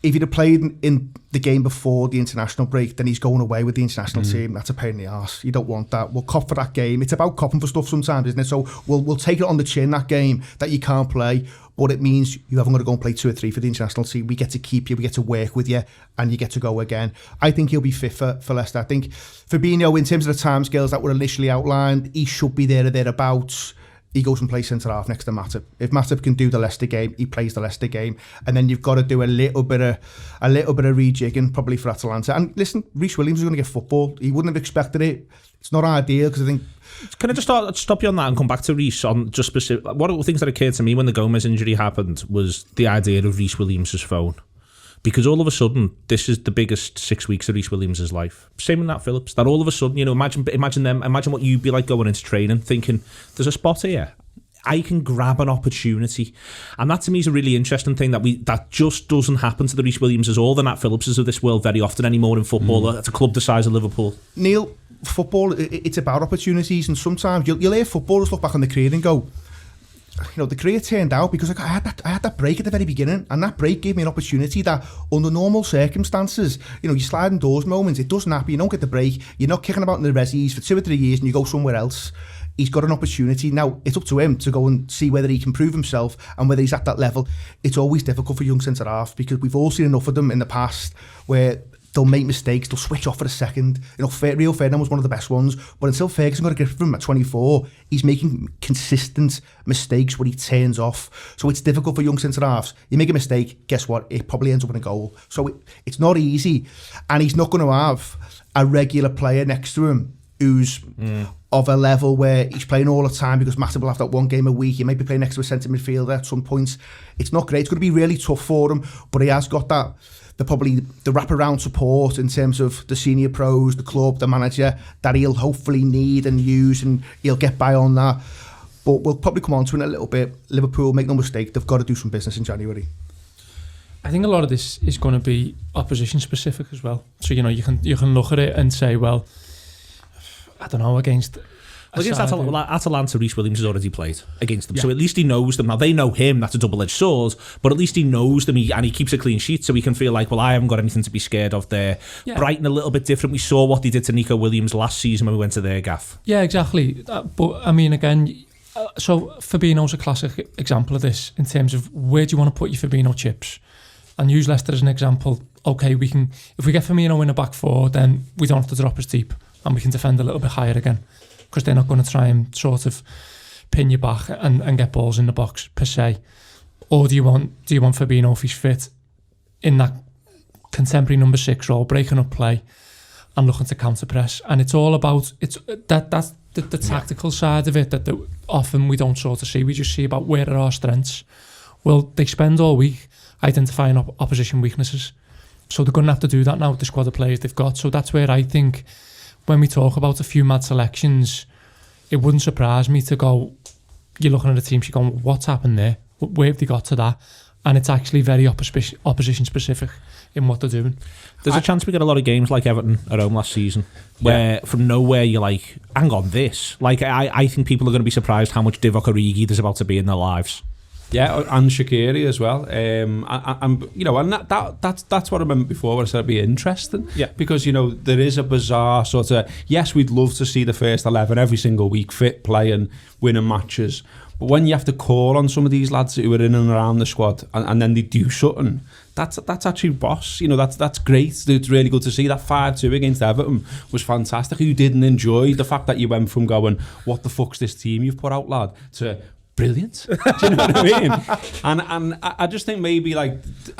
if he'd have played in the game before the international break, then he's going away with the international team. That's a pain in the arse. You don't want that. We'll cop for that game. It's about copping for stuff sometimes, isn't it? So we'll take it on the chin, that game that you can't play, but it means you haven't got to go and play 2 or 3 for the international team. We get to keep you, we get to work with you, and you get to go again. I think he'll be fit for Leicester. I think Fabinho, in terms of the timescales that were initially outlined, he should be there or thereabouts. He goes and plays centre-half next to Matip. If Matip can do the Leicester game, he plays the Leicester game. And then you've got to do a little bit of rejigging, probably for Atalanta. And listen, Reece Williams is going to get football. He wouldn't have expected it. It's not ideal, because I think... Can I just stop you on that and come back to Reece on just specific... One of the things that occurred to me when the Gomez injury happened was the idea of Reece Williams' phone. Because all of a sudden, this is the biggest 6 weeks of Reece Williams' life. Same with Nat Phillips. That all of a sudden, imagine what you'd be like going into training, thinking, there's a spot here. I can grab an opportunity. And that to me is a really interesting thing that just doesn't happen to the Reece Williamses or the Nat Phillipses of this world very often anymore in football. It's a club the size of Liverpool. Neil, football, it's about opportunities, and sometimes you'll hear footballers look back on the career and go, the career turned out because I had that break at the very beginning, and that break gave me an opportunity that under normal circumstances, you slide indoors moments, it doesn't happen, you don't get the break, you're not kicking about in the resis for 2 or 3 years and you go somewhere else. He's got an opportunity. Now, it's up to him to go and see whether he can prove himself and whether he's at that level. It's always difficult for young centre-half because we've all seen enough of them in the past where they'll make mistakes, they'll switch off for a second. Rio Ferdinand was one of the best ones, but until Ferguson got a grip of him at 24, he's making consistent mistakes where he turns off. So it's difficult for young centre-halves. You make a mistake, guess what? It probably ends up in a goal. So it's not easy, and he's not going to have a regular player next to him who's of a level where he's playing all the time, because Matip will have that one game a week. He might be playing next to a centre midfielder at some points. It's not great. It's going to be really tough for him, but he has got that. Probably the wraparound support in terms of the senior pros, the club, the manager, that he'll hopefully need and use, and he'll get by on that. But we'll probably come on to it in a little bit. Liverpool, make no mistake, they've got to do some business in January. I think a lot of this is going to be opposition specific as well. So you can look at it and say, well, I don't know, against Atalanta, Reece Williams has already played against them, so at least he knows them. Now they know him, that's a double-edged sword, but at least he knows them, and he keeps a clean sheet, so he can feel like, well, I haven't got anything to be scared of there. Brighton a little bit different. We saw what they did to Nico Williams last season when we went to their gaff. Yeah, exactly. But I mean, again, so Fabinho's a classic example of this in terms of where do you want to put your Fabinho chips, and use Leicester as an example. Okay, we can, if we get Firmino in a back four, then we don't have to drop as deep, and we can defend a little bit higher again, because they're not going to try and sort of pin you back and get balls in the box per se. Or do you want Fabinho, if he's fit, in that contemporary number 6 role, breaking up play and looking to counter press? And it's all about that's the tactical side of it that often we don't sort of see. We just see about where are our strengths. Well, they spend all week identifying opposition weaknesses, so they're going to have to do that now with the squad of players they've got. So that's where I think, when we talk about a few mad selections, it wouldn't surprise me to go, you're looking at a team, you're going, what's happened there? Where have they got to that? And it's actually very opposition specific in what they're doing. There's a chance we get a lot of games like Everton at home last season, where from nowhere you're like, hang on, this. Like, I think people are going to be surprised how much Divock Origi there's about to be in their lives. Yeah, and Shaqiri as well. And that's what I meant before when I said it'd be interesting. Yeah. Because, there is a bizarre sort of, yes, we'd love to see the first 11 every single week fit, playing, winning matches. But when you have to call on some of these lads who are in and around the squad and then they do something, that's actually boss. That's great. It's really good to see. That 5-2 against Everton was fantastic. You didn't enjoy the fact that you went from going, what the fuck's this team you've put out, lad, to brilliant. Do you know what I mean? And I just think maybe I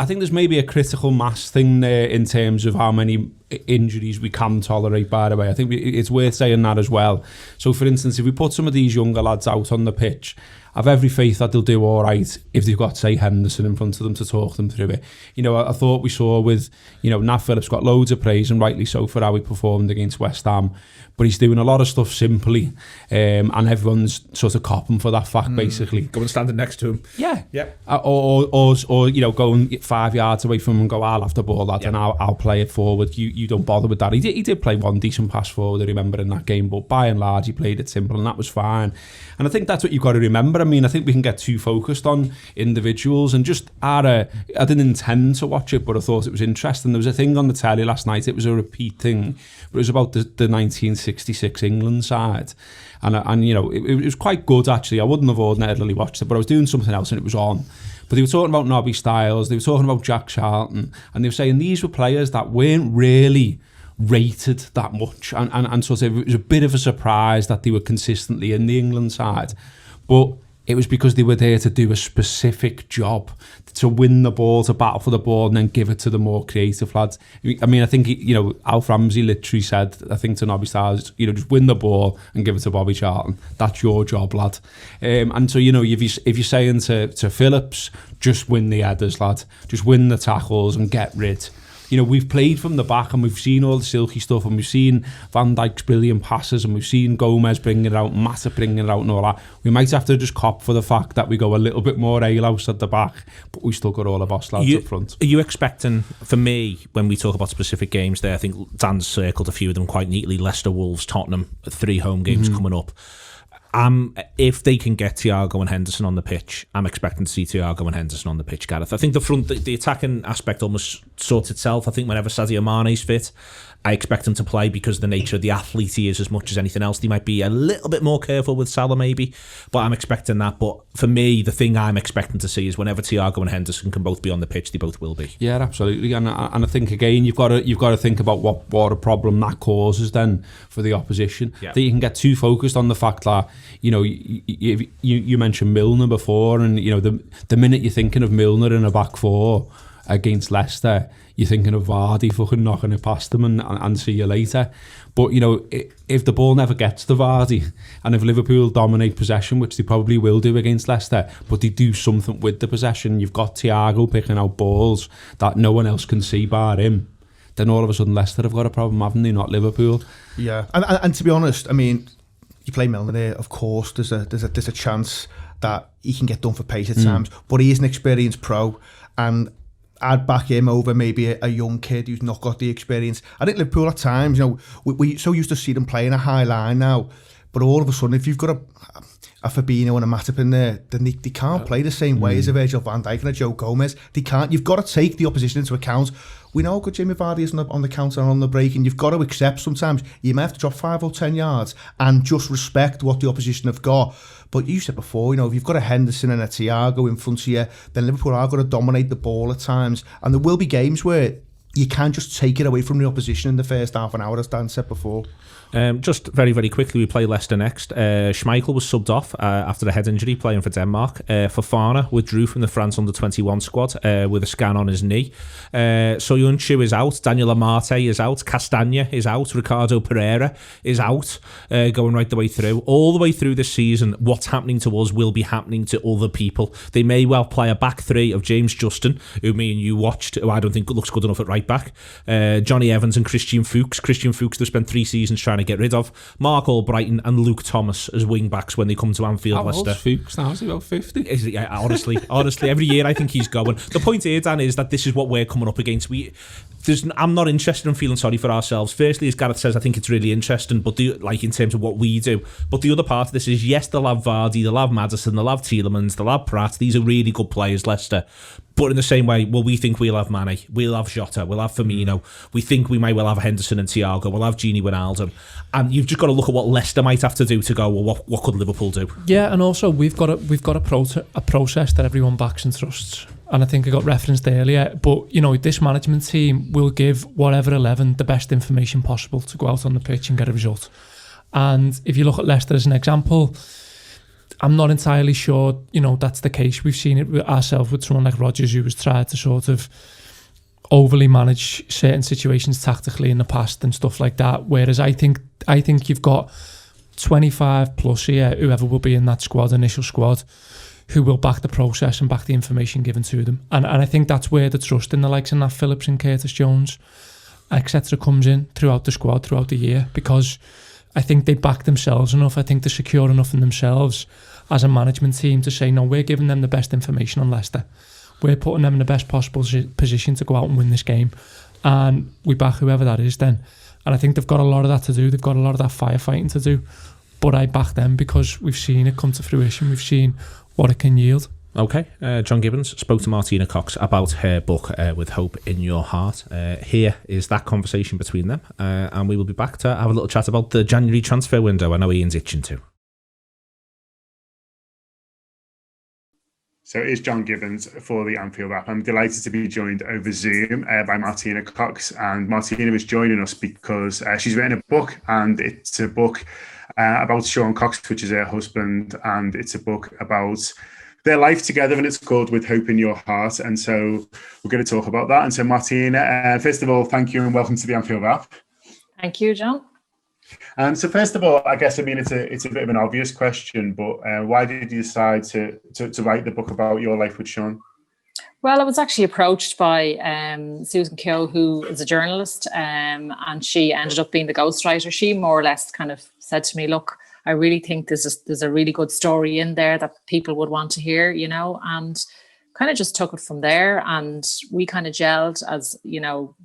think there's maybe a critical mass thing there in terms of how many injuries we can tolerate, by the way. I think it's worth saying that as well. So for instance, if we put some of these younger lads out on the pitch, I've every faith that they'll do all right if they've got, say, Henderson in front of them to talk them through it. I thought we saw with, Nat Phillips got loads of praise, and rightly so, for how he performed against West Ham. But he's doing a lot of stuff simply, and everyone's sort of copping for that fact, basically. Go and stand next to him. Yeah. Yeah. Or going 5 yards away from him and go, I'll have the ball, lad, and I'll play it forward. You you don't bother with that. He did play one decent pass forward, I remember, in that game, but by and large he played it simple, and that was fine. And I think that's what you've got to remember. I mean, I think we can get too focused on individuals, and just I didn't intend to watch it, but I thought it was interesting. There was a thing on the telly last night, it was a repeat thing, but it was about the 1966 England side. And you know, it was quite good actually. I wouldn't have ordinarily watched it, but I was doing something else and it was on. But they were talking about Nobby Stiles, they were talking about Jack Charlton, and they were saying these were players that weren't really rated that much, and sort of it was a bit of a surprise that they were consistently in the England side. But it was because they were there to do a specific job, to win the ball, to battle for the ball, and then give it to the more creative lads. I mean, I think, you know, Alf Ramsey literally said, I think, to Nobby Stiles, you know, just win the ball and give it to Bobby Charlton. That's your job, lad. And so, you know, if you're saying to Phillips, just win the headers, lad, just win the tackles and get rid. You know, we've played from the back and we've seen all the silky stuff, and we've seen Van Dijk's brilliant passes, and we've seen Gomez bringing it out, Mata bringing it out and all that. We might have to just cop for the fact that we go a little bit more alehouse at the back, but we still got all of our lads up front. Are you expecting, for me, when we talk about specific games there, I think Dan's circled a few of them quite neatly, Leicester, Wolves, Tottenham, 3 home games coming up. If they can get Thiago and Henderson on the pitch, I'm expecting to see Thiago and Henderson on the pitch, Gareth. I think the attacking aspect almost sorts itself. I think whenever Sadio Mane's fit, I expect him to play because of the nature of the athlete he is as much as anything else. They might be a little bit more careful with Salah maybe, but I'm expecting that. But for me, the thing I'm expecting to see is whenever Thiago and Henderson can both be on the pitch, they both will be. Yeah, absolutely. And I think, again, you've got to think about what a problem that causes then for the opposition. Yeah. That you can get too focused on the fact that, you know, you mentioned Milner before, and, you know, the minute you're thinking of Milner in a back four against Leicester, you're thinking of Vardy fucking knocking it past them and see you later. But, you know, if the ball never gets to Vardy, and if Liverpool dominate possession, which they probably will do against Leicester, but they do something with the possession, you've got Thiago picking out balls that no one else can see bar him, then all of a sudden Leicester have got a problem, haven't they, not Liverpool? Yeah, and to be honest, I mean, you play Milner there, of course, there's a chance that he can get done for pace at times, but he is an experienced pro, and I'd back him over maybe a young kid who's not got the experience. I think Liverpool at times, you know, we so used to see them playing a high line now, but all of a sudden, if you've got a Fabinho and a Matip in there, then they can't play the same way as a Virgil van Dijk and a Joe Gomez. They can't. You've got to take the opposition into account. We know how good Jamie Vardy is on the counter and on the break, and you've got to accept sometimes you may have to drop 5 or 10 yards and just respect what the opposition have got. But you said before, you know, if you've got a Henderson and a Thiago in front of you, then Liverpool are going to dominate the ball at times. And there will be games where you can just take it away from the opposition in the first half an hour, as Dan said before. Just very, very quickly, we play Leicester next. Schmeichel was subbed off after the head injury playing for Denmark. Fofana withdrew from the France under-21 squad with a scan on his knee. Soyuncu is out. Daniel Amate is out. Castagna is out. Ricardo Pereira is out, going right the way through. All the way through this season, what's happening to us will be happening to other people. They may well play a back three of James Justin, who me and you watched, who I don't think looks good enough at right back. Johnny Evans and Christian Fuchs. Christian Fuchs, they've spent 3 seasons trying to get rid of. Mark Albrighton and Luke Thomas as wing backs when they come to Anfield. Leicester. Fuchs now? Is he about 50? Yeah, honestly, every year I think he's going. The point here, Dan, is that this is what we're coming up against. I'm not interested in feeling sorry for ourselves. Firstly, as Gareth says, I think it's really interesting, but in terms of what we do. But the other part of this is, yes, they'll have Vardy, they'll have Maddison, they'll have Tielemans, they'll have Pratt. These are really good players, Leicester. But in the same way, well, we think we'll have Mane, we'll have Jota, we'll have Firmino. We think we may well have Henderson and Thiago, we'll have Gini Wijnaldum. And you've just got to look at what Leicester might have to do to go, well, what could Liverpool do? Yeah, and also we've got a process that everyone backs and trusts. And I think I got referenced earlier, but, you know, this management team will give whatever 11 the best information possible to go out on the pitch and get a result. And if you look at Leicester as an example, I'm not entirely sure, you know, that's the case. We've seen it ourselves with someone like Rodgers, who has tried to sort of overly manage certain situations tactically in the past and stuff like that. Whereas I think you've got 25 plus here, whoever will be in that squad, initial squad, who will back the process and back the information given to them. And I think that's where the trust in the likes of Nat Phillips and Curtis Jones, etc., comes in throughout the squad, throughout the year, because I think they back themselves enough. I think they're secure enough in themselves as a management team to say, no, we're giving them the best information on Leicester. We're putting them in the best possible position to go out and win this game. and we back whoever that is then. And I think they've got a lot of that to do. They've got a lot of that firefighting to do. But I back them because we've seen it come to fruition. We've seen what it can yield. Okay, John Gibbons spoke to Martina Cox about her book, With Hope in Your Heart. Here is that conversation between them, and we will be back to have a little chat about the January transfer window. I know Ian's itching to. So it is John Gibbons for the Anfield Wrap. I'm delighted to be joined over Zoom by Martina Cox. And Martina is joining us because she's written a book, and it's a book about Sean Cox, which is her husband, and it's a book about their life together, and it's called With Hope in Your Heart. And so we're going to talk about that. And so Martina, first of all, thank you and welcome to the Anfield Wrap. Thank you, John. So first of all, I guess, it's a bit of an obvious question, but why did you decide to write the book about your life with Sean? Well, I was actually approached by Susan Keogh, who is a journalist, and she ended up being the ghostwriter. She more or less kind of said to me, look, I really think there's a really good story in there that people would want to hear, and kind of just took it from there. And we kind of gelled as,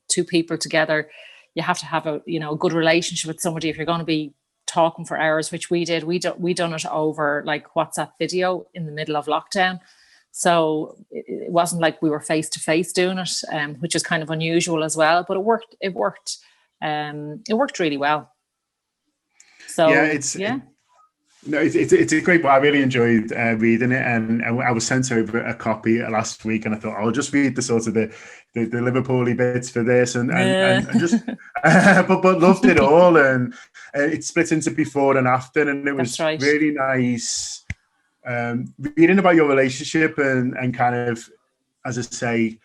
two people together. You have to have a good relationship with somebody if you're going to be talking for hours, which we did. We done it over like WhatsApp video in the middle of lockdown. So it wasn't like we were face to face doing it, which is kind of unusual as well. But it worked. It worked really well. So it's a great book. I really enjoyed reading it, and I was sent over a copy last week, and I thought I'll just read the sort of the Liverpool-y bits for this, and just but loved it all, and it split into before and after, and it was really nice reading about your relationship and kind of, as I say,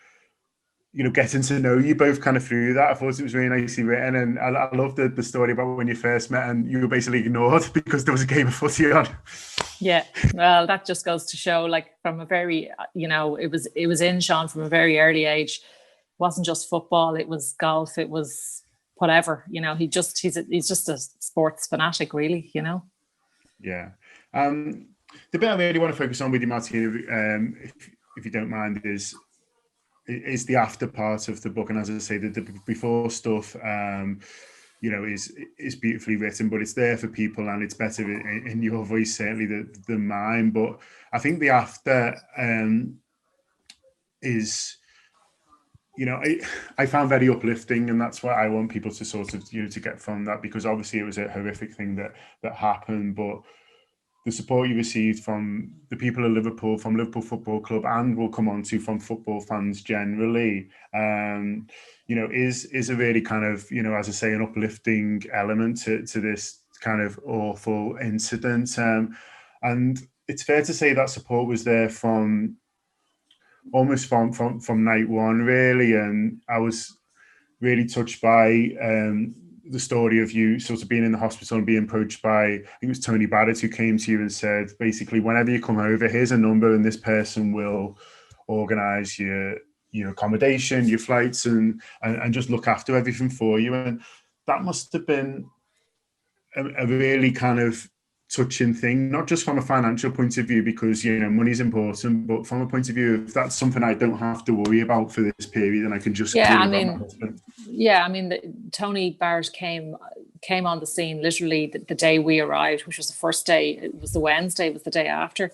getting to know you both kind of through that. I thought it was really nicely written, and I loved the story about when you first met and you were basically ignored because there was a game of footy on. Yeah, well, that just goes to show, like, from a very, it was in Sean from a very early age. It wasn't just football; it was golf, it was whatever. He's just a sports fanatic, really. Yeah. The bit I really want to focus on with you, Martina, if you don't mind, is the after part of the book. And as I say, the before stuff, is beautifully written, but it's there for people, and it's better in your voice, certainly, than mine. But I think the after is, I found very uplifting, and that's what I want people to sort of, to get from that, because obviously it was a horrific thing that happened, but the support you received from the people of Liverpool, from Liverpool Football Club, and we'll come on to from football fans generally, is a really kind of, as I say, an uplifting element to this kind of awful incident. And it's fair to say that support was there from almost from night one, really. And I was really touched by the story of you sort of being in the hospital and being approached by, I think it was Tony Barrett, who came to you and said, basically, whenever you come over, here's a number and this person will organise your accommodation, your flights, and just look after everything for you. And that must have been a really kind of touching thing, not just from a financial point of view, because money's important, but from a point of view, if that's something I don't have to worry about for this period, and I can just Tony Barrett came on the scene literally the day we arrived, which was the first day. It was the Wednesday, it was the day after,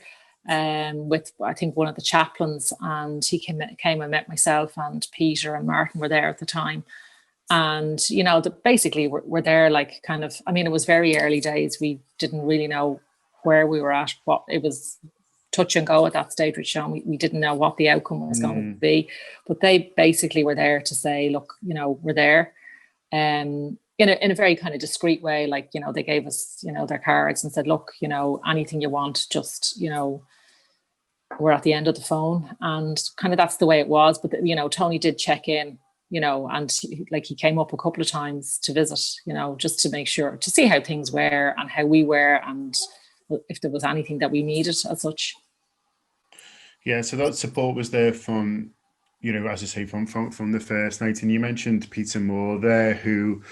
with I think one of the chaplains, and he came and met myself, and Peter and Martin were there at the time. And, basically we're there, like, kind of, it was very early days. We didn't really know where we were at, what it was, touch and go at that stage with Sean. We didn't know what the outcome was going to be, but they basically were there to say, look, we're there, in a very kind of discreet way. Like, they gave us, their cards and said, look, anything you want, just, we're at the end of the phone, and kind of that's the way it was. But, Tony did check in, and he came up a couple of times to visit, just to make sure, to see how things were and how we were, and if there was anything that we needed as such. Yeah, so that support was there from, as I say, from the first night. And you mentioned Peter Moore there, who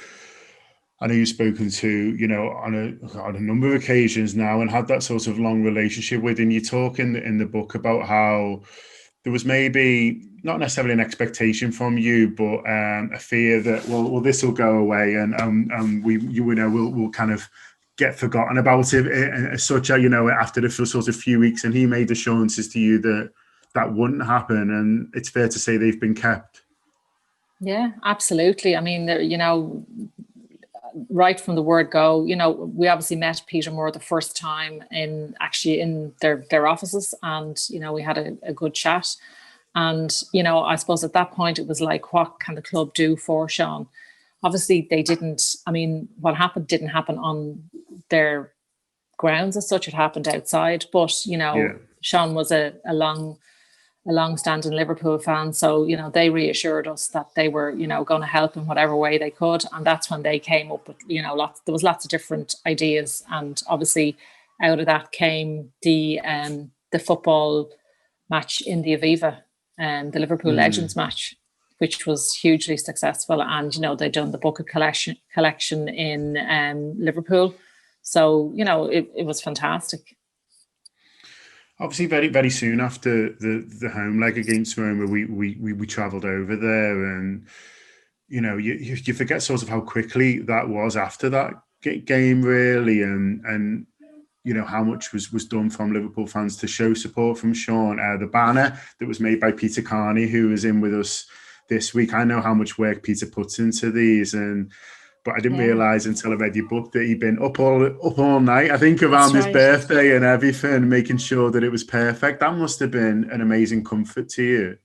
I know you've spoken to, on a number of occasions now, and had that sort of long relationship with. And you talk in the book about how there was maybe not necessarily an expectation from you, but a fear that well, this will go away, and we'll kind of get forgotten about it as such. After the sort of few weeks, and he made assurances to you that wouldn't happen, and it's fair to say they've been kept. Yeah, absolutely. I mean, right from the word go, we obviously met Peter Moore the first time in their offices, and we had a good chat. And I suppose at that point it was like, what can the club do for Sean? Obviously they didn't. I mean, what happened didn't happen on their grounds as such. It happened outside. But Sean was a long-standing Liverpool fan, so they reassured us that they were going to help in whatever way they could, and that's when they came up with there was lots of different ideas, and obviously out of that came the football match in the Aviva, the Liverpool Legends match, which was hugely successful, and they'd done the bucket collection in Liverpool, so it was fantastic. Obviously, very, very soon after the home leg against Roma, we travelled over there, and you forget sort of how quickly that was after that game, really, and how much was done from Liverpool fans to show support from Sean. The banner that was made by Peter Carney, who was in with us this week. I know how much work Peter puts into these, but I didn't realise until I read your book that he'd been up all night, I think, around his birthday and everything, making sure that it was perfect. That must have been an amazing comfort to you.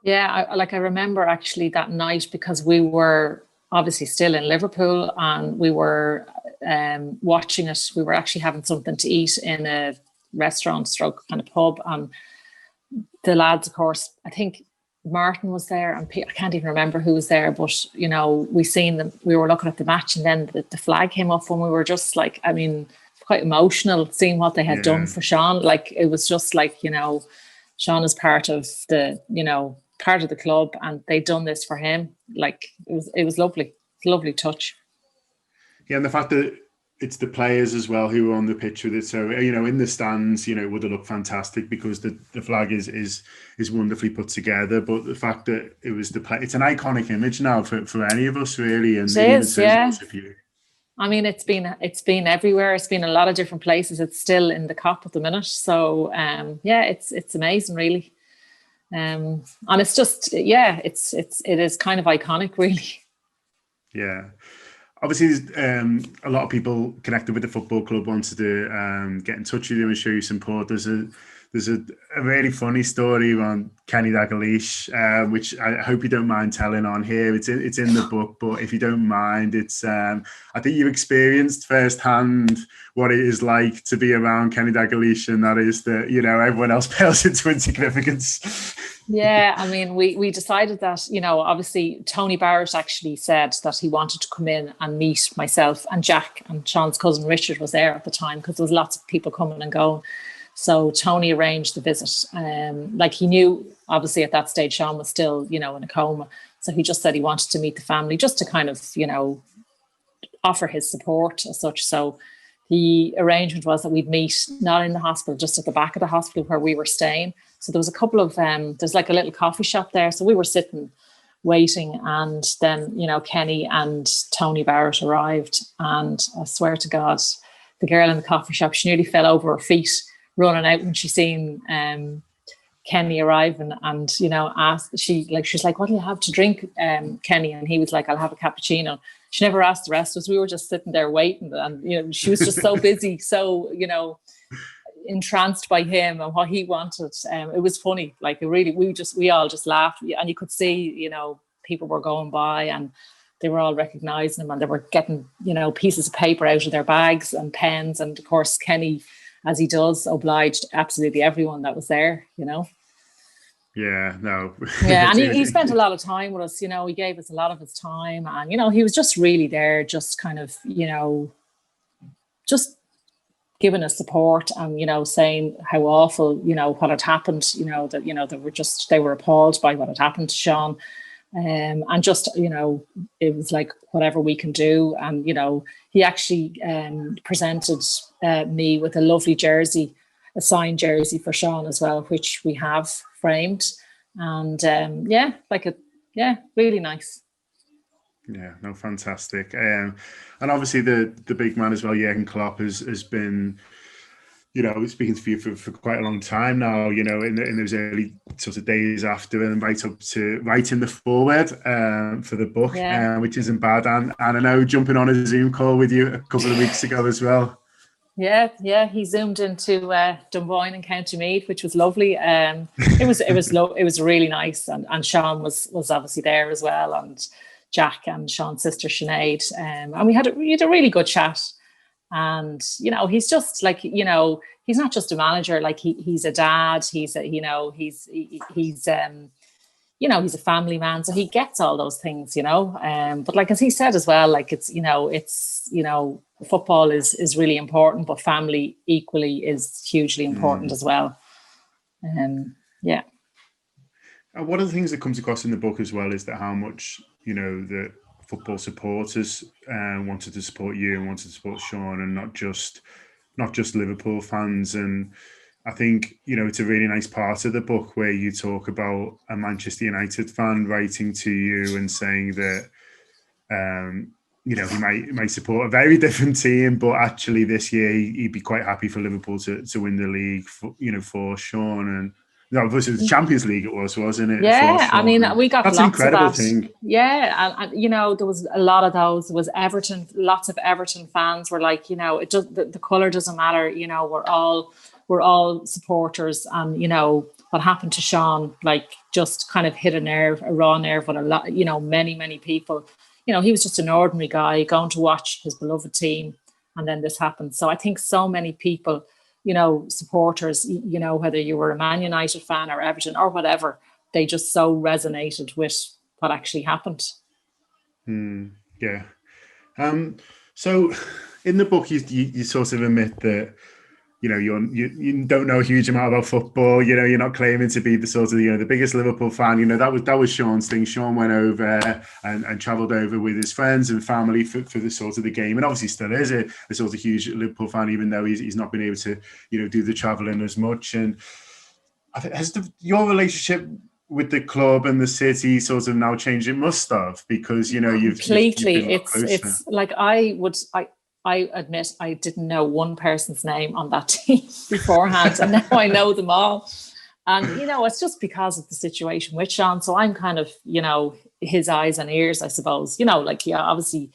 Yeah, I remember actually that night, because we were obviously still in Liverpool and we were watching it. We were actually having something to eat in a restaurant / kind of pub, and the lads, of course, I think Martin was there, and I can't even remember who was there, but we seen them. We were looking at the match, and then the flag came up, and we were just like, I mean, quite emotional seeing what they had done for Sean. Like, it was just like, Sean is part of the club, and they'd done this for him. Like, it was lovely. It's a lovely touch. Yeah, and the fact that it's the players as well who were on the pitch with it. So, in the stands, it would have looked fantastic because the flag is wonderfully put together. But the fact that it was it's an iconic image now for any of us, really. And it is, yeah. I mean, it's been everywhere. It's been a lot of different places. It's still in the COP at the minute. So, it's amazing, really. And it's just, it is kind of iconic, really. Yeah. Obviously, a lot of people connected with the football club wanted to get in touch with you and show you support. There's a really funny story around Kenny Dalglish, which I hope you don't mind telling on here. It's in the book, but if you don't mind, it's I think you experienced firsthand what it is like to be around Kenny Dalglish, and that is that everyone else pales into insignificance. Yeah, I mean, we decided that, obviously Tony Barrett actually said that he wanted to come in and meet myself and Jack, and Sean's cousin Richard was there at the time, because there was lots of people coming and going. So Tony arranged the visit. He knew, obviously, at that stage Sean was still, in a coma. So he just said he wanted to meet the family, just to kind of, offer his support as such. So the arrangement was that we'd meet not in the hospital, just at the back of the hospital where we were staying. So there was a couple of, there's like a little coffee shop there. So we were sitting waiting, and then, Kenny and Tony Barrett arrived, and I swear to God, the girl in the coffee shop, she nearly fell over her feet running out when she seen Kenny arriving, and asked, she's like, what do you have to drink, Kenny? And he was like, I'll have a cappuccino. She never asked the rest of us. We were just sitting there waiting, and she was just so busy, so entranced by him and what he wanted. It was funny. Like, it really, we all just laughed, and you could see people were going by and they were all recognizing him, and they were getting pieces of paper out of their bags and pens, and of course Kenny, as he does, obliged absolutely everyone that was there. Yeah, no. Yeah, and he spent a lot of time with us. He gave us a lot of his time, and he was just really there, just kind of just giving us support, and saying how awful what had happened, that they were appalled by what had happened to Sean, and just it was like, whatever we can do. And he actually presented me with a lovely jersey a signed jersey for Sean as well, which we have framed. And really nice. Yeah, no, fantastic. And obviously the big man as well, Jurgen Klopp, has been, speaking to you for quite a long time now, in those early sort of days after, and right up to writing the foreword for the book, which isn't bad. And I know jumping on a Zoom call with you a couple of weeks ago as well. Yeah, he zoomed into Dunboyne and County Meath, which was lovely. It was really nice, and Sean was obviously there as well, and Jack and Sean's sister Sinead, and we had a really good chat. And he's just like, he's not just a manager, like he's a dad, he's a family man, so he gets all those things, but like as he said as well, like it's football is really important, but family equally is hugely important as well. And one of the things that comes across in the book as well is that how much the football supporters wanted to support you and wanted to support Sean, and not just Liverpool fans. And I think it's a really nice part of the book where you talk about a Manchester United fan writing to you and saying that he might support a very different team, but actually this year he'd be quite happy for Liverpool to win the league for Sean. And no, it was the Champions League, it was, wasn't it? Yeah, I mean, we got that's lots an incredible of that. Thing. Yeah, and there was a lot of those. There was Everton, lots of Everton fans were like, it does, the colour doesn't matter. We're all supporters, and what happened to Sean, like, just kind of hit a raw nerve with a lot, many people. He was just an ordinary guy going to watch his beloved team, and then this happened. So I think so many people, supporters, whether you were a Man United fan or Everton or whatever, they just so resonated with what actually happened. Yeah. So in the book, you sort of admit that, you don't know a huge amount about football. You're not claiming to be the sort of the biggest Liverpool fan. That was Sean's thing. Sean went over and travelled over with his friends and family for the sort of the game, and obviously still is a sort of huge Liverpool fan, even though he's not been able to do the travelling as much. And has your relationship with the club and the city sort of now changed? It must have, because you've completely. It's like I admit I didn't know one person's name on that team beforehand, and now I know them all. And, it's just because of the situation with Sean. So I'm kind of, his eyes and ears, I suppose. Obviously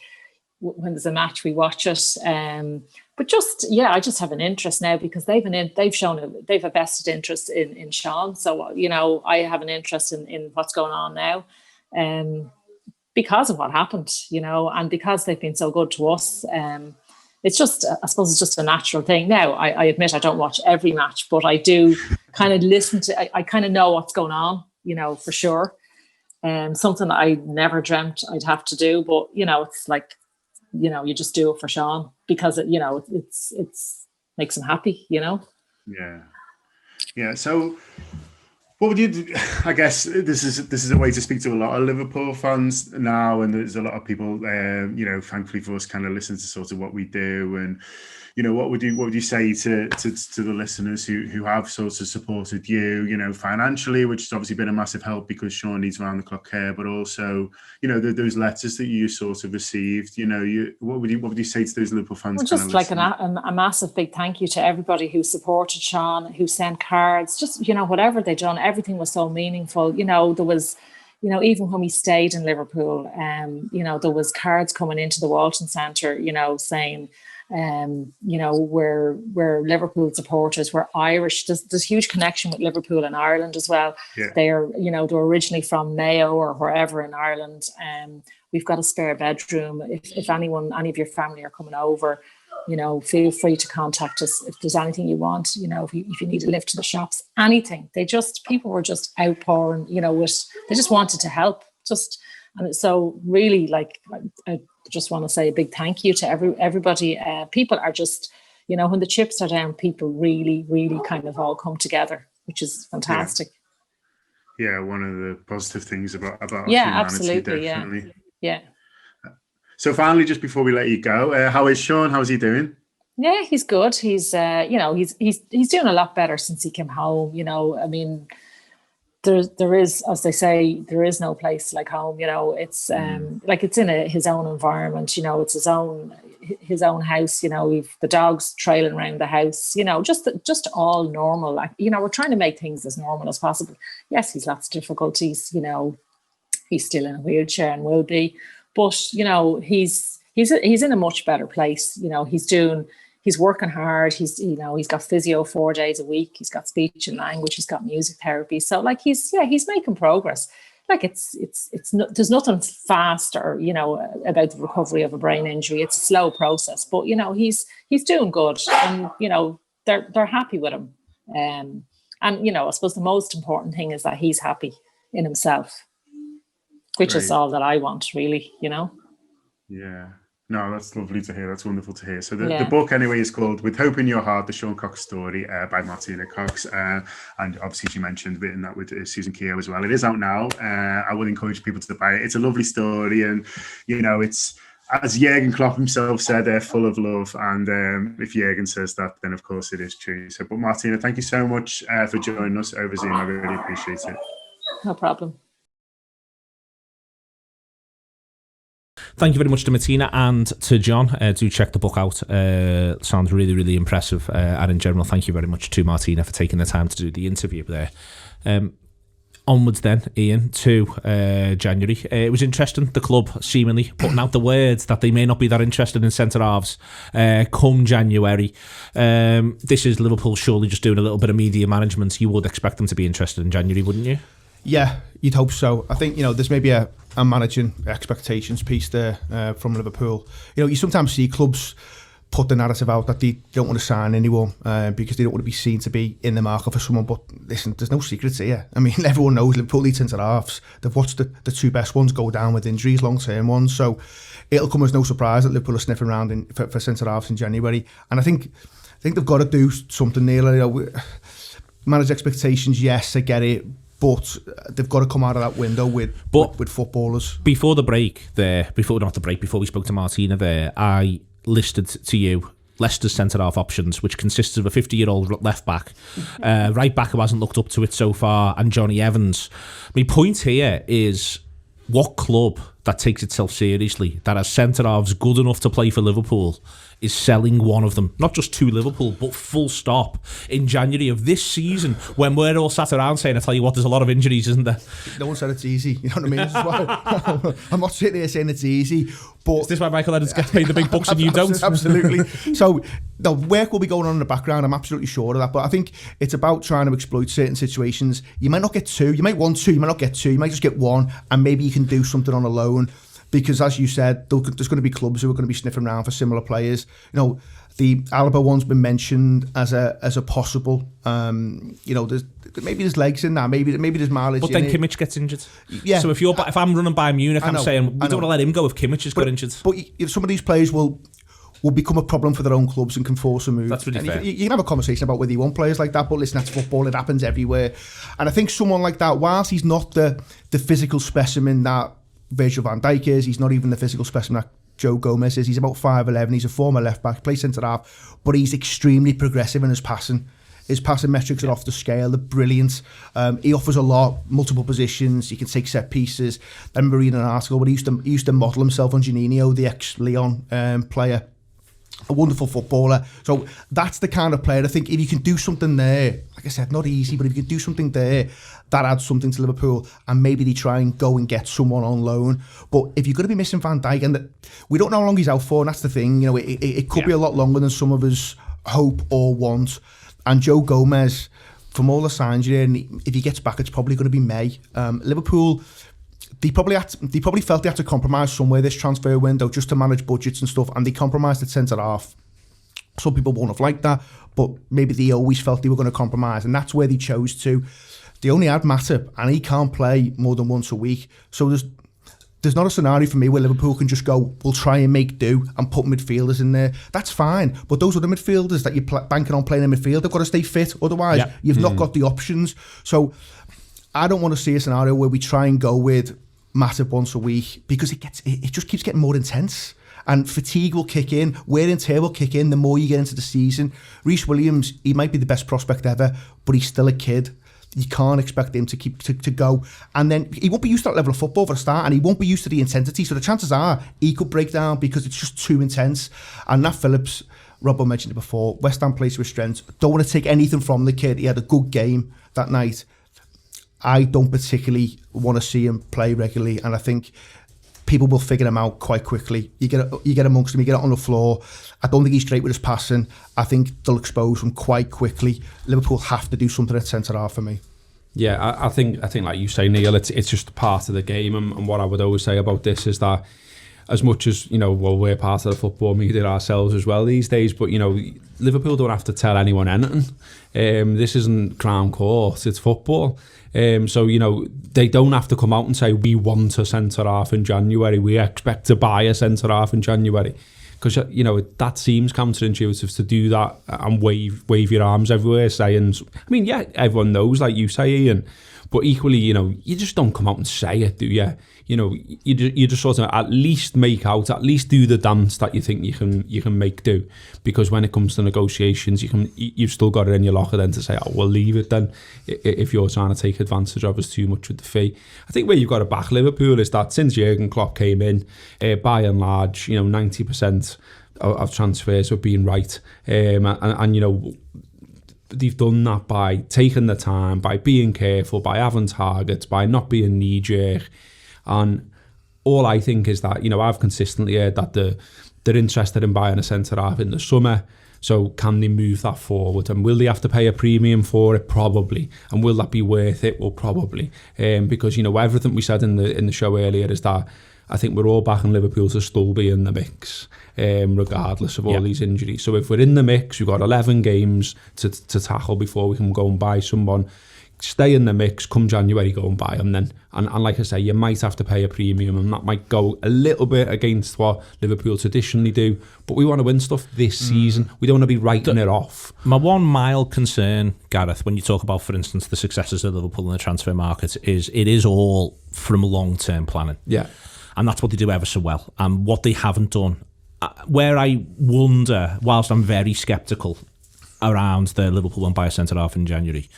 when there's a match, we watch it. But just, I just have an interest now because they've a vested interest in Sean. So, I have an interest in what's going on now. Because of what happened, and because they've been so good to us. It's just, I suppose it's just a natural thing. Now, I admit I don't watch every match, but I do kind of listen to, I kind of know what's going on, for sure. Something I never dreamt I'd have to do, but, it's like, you just do it for Sean because, it's makes him happy, Yeah. Yeah. So, what would you do? I guess this is a way to speak to a lot of Liverpool fans now, and there's a lot of people, thankfully for us, kind of listen to sort of what we do, and what would you say to the listeners who have sort of supported you, financially, which has obviously been a massive help because Sean needs round the clock care, but also those letters that you sort of received, what would you say to those Liverpool fans? Well, just like a massive big thank you to everybody who supported Sean, who sent cards, just whatever they done, everything was so meaningful. There was, even when we stayed in Liverpool, there was cards coming into the Walton Centre, saying, we're Liverpool supporters, we're Irish. There's huge connection with Liverpool and Ireland as well. Yeah. They're originally from Mayo or wherever in Ireland. We've got a spare bedroom. If any of your family are coming over, feel free to contact us if there's anything you want. If you need a lift to the shops, anything. People were just outpouring. They just wanted to help. And so really, like, I just want to say a big thank you to everybody. People are just, when the chips are down, people really, really kind of all come together, which is fantastic. Yeah, one of the positive things about humanity, absolutely, definitely. Yeah. So finally, just before we let you go, how is Sean? How's he doing? Yeah, he's good. He's he's doing a lot better since he came home. I mean, there is, as they say, there is no place like home. It's like it's in his own environment. It's his own house. We've the dogs trailing around the house. Just all normal. Like we're trying to make things as normal as possible. Yes, he's lots of difficulties. He's still in a wheelchair and will be, but he's in a much better place. He's working hard. He's got physio 4 days a week. He's got speech and language. He's got music therapy. So like he's making progress. Like it's not, there's nothing fast or about the recovery of a brain injury. It's a slow process, but he's doing good, and they're happy with him. And I suppose the most important thing is that he's happy in himself, which is all that I want, really. Yeah. No, that's lovely to hear. That's wonderful to hear. So the book, anyway, is called With Hope in Your Heart, The Sean Cox Story by Martina Cox. And obviously, she mentioned written that with Susan Keogh as well. It is out now. I would encourage people to buy it. It's a lovely story. And, it's, as Jurgen Klopp himself said, they're full of love. And if Jurgen says that, then of course it is true. So, but Martina, thank you so much for joining us over Zoom. I really appreciate it. No problem. Thank you very much to Martina and to John. Do check the book out. Sounds really, really impressive. And in general, thank you very much to Martina for taking the time to do the interview there. Onwards then, Ian, to January. It was interesting, the club seemingly putting out the words that they may not be that interested in centre-halves come January. This is Liverpool surely just doing a little bit of media management. You would expect them to be interested in January, wouldn't you? Yeah, you'd hope so. I think, there's maybe a managing expectations piece there from Liverpool. You sometimes see clubs put the narrative out that they don't want to sign anyone because they don't want to be seen to be in the market for someone. But listen, there's no secrets here. I mean, everyone knows Liverpool need centre-halves. They've watched the two best ones go down with injuries, long-term ones. So it'll come as no surprise that Liverpool are sniffing around for centre-halves in January. And I think they've got to do something there. Manage expectations, yes, I get it. But they've got to come out of that window with footballers. Before we spoke to Martina there, I listed to you Leicester's centre-half options, which consists of a 50-year-old left-back, right-back who hasn't looked up to it so far, and Johnny Evans. My point here is, what club that takes itself seriously, that has centre-halves good enough to play for Liverpool, is selling one of them, not just to Liverpool, but full stop, in January of this season, when we're all sat around saying, I tell you what, there's a lot of injuries, isn't there? No one said it's easy, you know what I mean? This is why I'm not sitting here saying it's easy, but... Is this why Michael Edwards gets paid the big bucks and you don't? Absolutely. So, the work will be going on in the background, I'm absolutely sure of that, but I think it's about trying to exploit certain situations. You might not get two, you might want two, you might not get two, you might just get one, and maybe you can do something on a loan. Because, as you said, there's going to be clubs who are going to be sniffing around for similar players. The Alaba one's been mentioned as a possible. There's legs in that. Maybe there's mileage. But then Kimmich gets injured. Yeah. So if I'm running by Munich, I'm saying we don't want to let him go if Kimmich has got injured. But some of these players will become a problem for their own clubs and can force a move. That's really fair. You can have a conversation about whether you want players like that, but listen, that's football. It happens everywhere. And I think someone like that, whilst he's not the physical specimen that Virgil van Dijk is, he's not even the physical specimen that Joe Gomez is. He's about 5'11", he's a former left-back, plays centre-half, but he's extremely progressive in his passing. His passing metrics are off the scale, they're brilliant. He offers a lot, multiple positions, he can take set pieces. I remember reading an article where he used to model himself on Juninho, the ex-Lyon player. A wonderful footballer. So that's the kind of player, I think, if you can do something there, like I said, not easy, but if you can do something there, that adds something to Liverpool, and maybe they try and go and get someone on loan. But if you're going to be missing Van Dijk, and we don't know how long he's out for, and that's the thing, it could be a lot longer than some of us hope or want. And Joe Gomez, from all the signs you're in, if he gets back, it's probably going to be May. Liverpool, they probably felt they had to compromise somewhere this transfer window just to manage budgets and stuff, and they compromised at centre-half. Some people won't have liked that, but maybe they always felt they were going to compromise, and that's where they chose to. They only had Matip, and he can't play more than once a week. So there's not a scenario for me where Liverpool can just go, we'll try and make do and put midfielders in there. That's fine, but those other midfielders that you're banking on playing in midfield, they've got to stay fit. Otherwise, you've not got the options. So I don't want to see a scenario where we try and go with Matip once a week, because it just keeps getting more intense. and fatigue will kick in, wear and tear will kick in the more you get into the season. Reece Williams, he might be the best prospect ever, but he's still a kid. You can't expect him to keep to go, and then he won't be used to that level of football for a start, and he won't be used to the intensity. So the chances are he could break down because it's just too intense. And Nat Phillips, Robbo mentioned it before, West Ham plays with strength. Don't want to take anything from the kid. He had a good game that night. I don't particularly want to see him play regularly, and I think people will figure him out quite quickly. You get amongst him, you get it on the floor. I don't think he's straight with his passing. I think they'll expose him quite quickly. Liverpool have to do something at centre half for me. Yeah, I think like you say, Neil, it's just part of the game, and what I would always say about this is that as much as, you know, well, we're part of the football media ourselves as well these days, but, you know, Liverpool don't have to tell anyone anything. This isn't Crown Court, it's football. So, you know, they don't have to come out and say, we want a centre-half in January, we expect to buy a centre-half in January. Because, you know, that seems counterintuitive to do that and wave your arms everywhere saying, I mean, yeah, everyone knows, like you say, Ian, but equally, you know, you just don't come out and say it, do you? You know, you just sort of at least do the dance that you think you can make do, because when it comes to negotiations, you've still got it in your locker then to say, oh, we'll leave it then if you're trying to take advantage of us too much with the fee. I think where you've got to back Liverpool is that since Jurgen Klopp came in, by and large, you know, 90% of transfers have been right, and you know, they've done that by taking the time, by being careful, by having targets, by not being knee-jerk. And all I think is that, you know, I've consistently heard that they're interested in buying a centre-half in the summer. So can they move that forward? And will they have to pay a premium for it? Probably. And will that be worth it? Well, probably. Because, you know, everything we said in the show earlier is that I think we're all backing Liverpool to still be in the mix, regardless of all these injuries. So if we're in the mix, we've got 11 games to tackle before we can go and buy someone. Stay in the mix, come January, go and buy them then. And like I say, you might have to pay a premium, and that might go a little bit against what Liverpool traditionally do. But we want to win stuff this season. We don't want to be writing it off. My one mild concern, Gareth, when you talk about, for instance, the successes of Liverpool in the transfer market, is it is all from long-term planning. Yeah. And that's what they do ever so well. And what they haven't done, where I wonder, whilst I'm very sceptical around the Liverpool won't buy a centre-half in January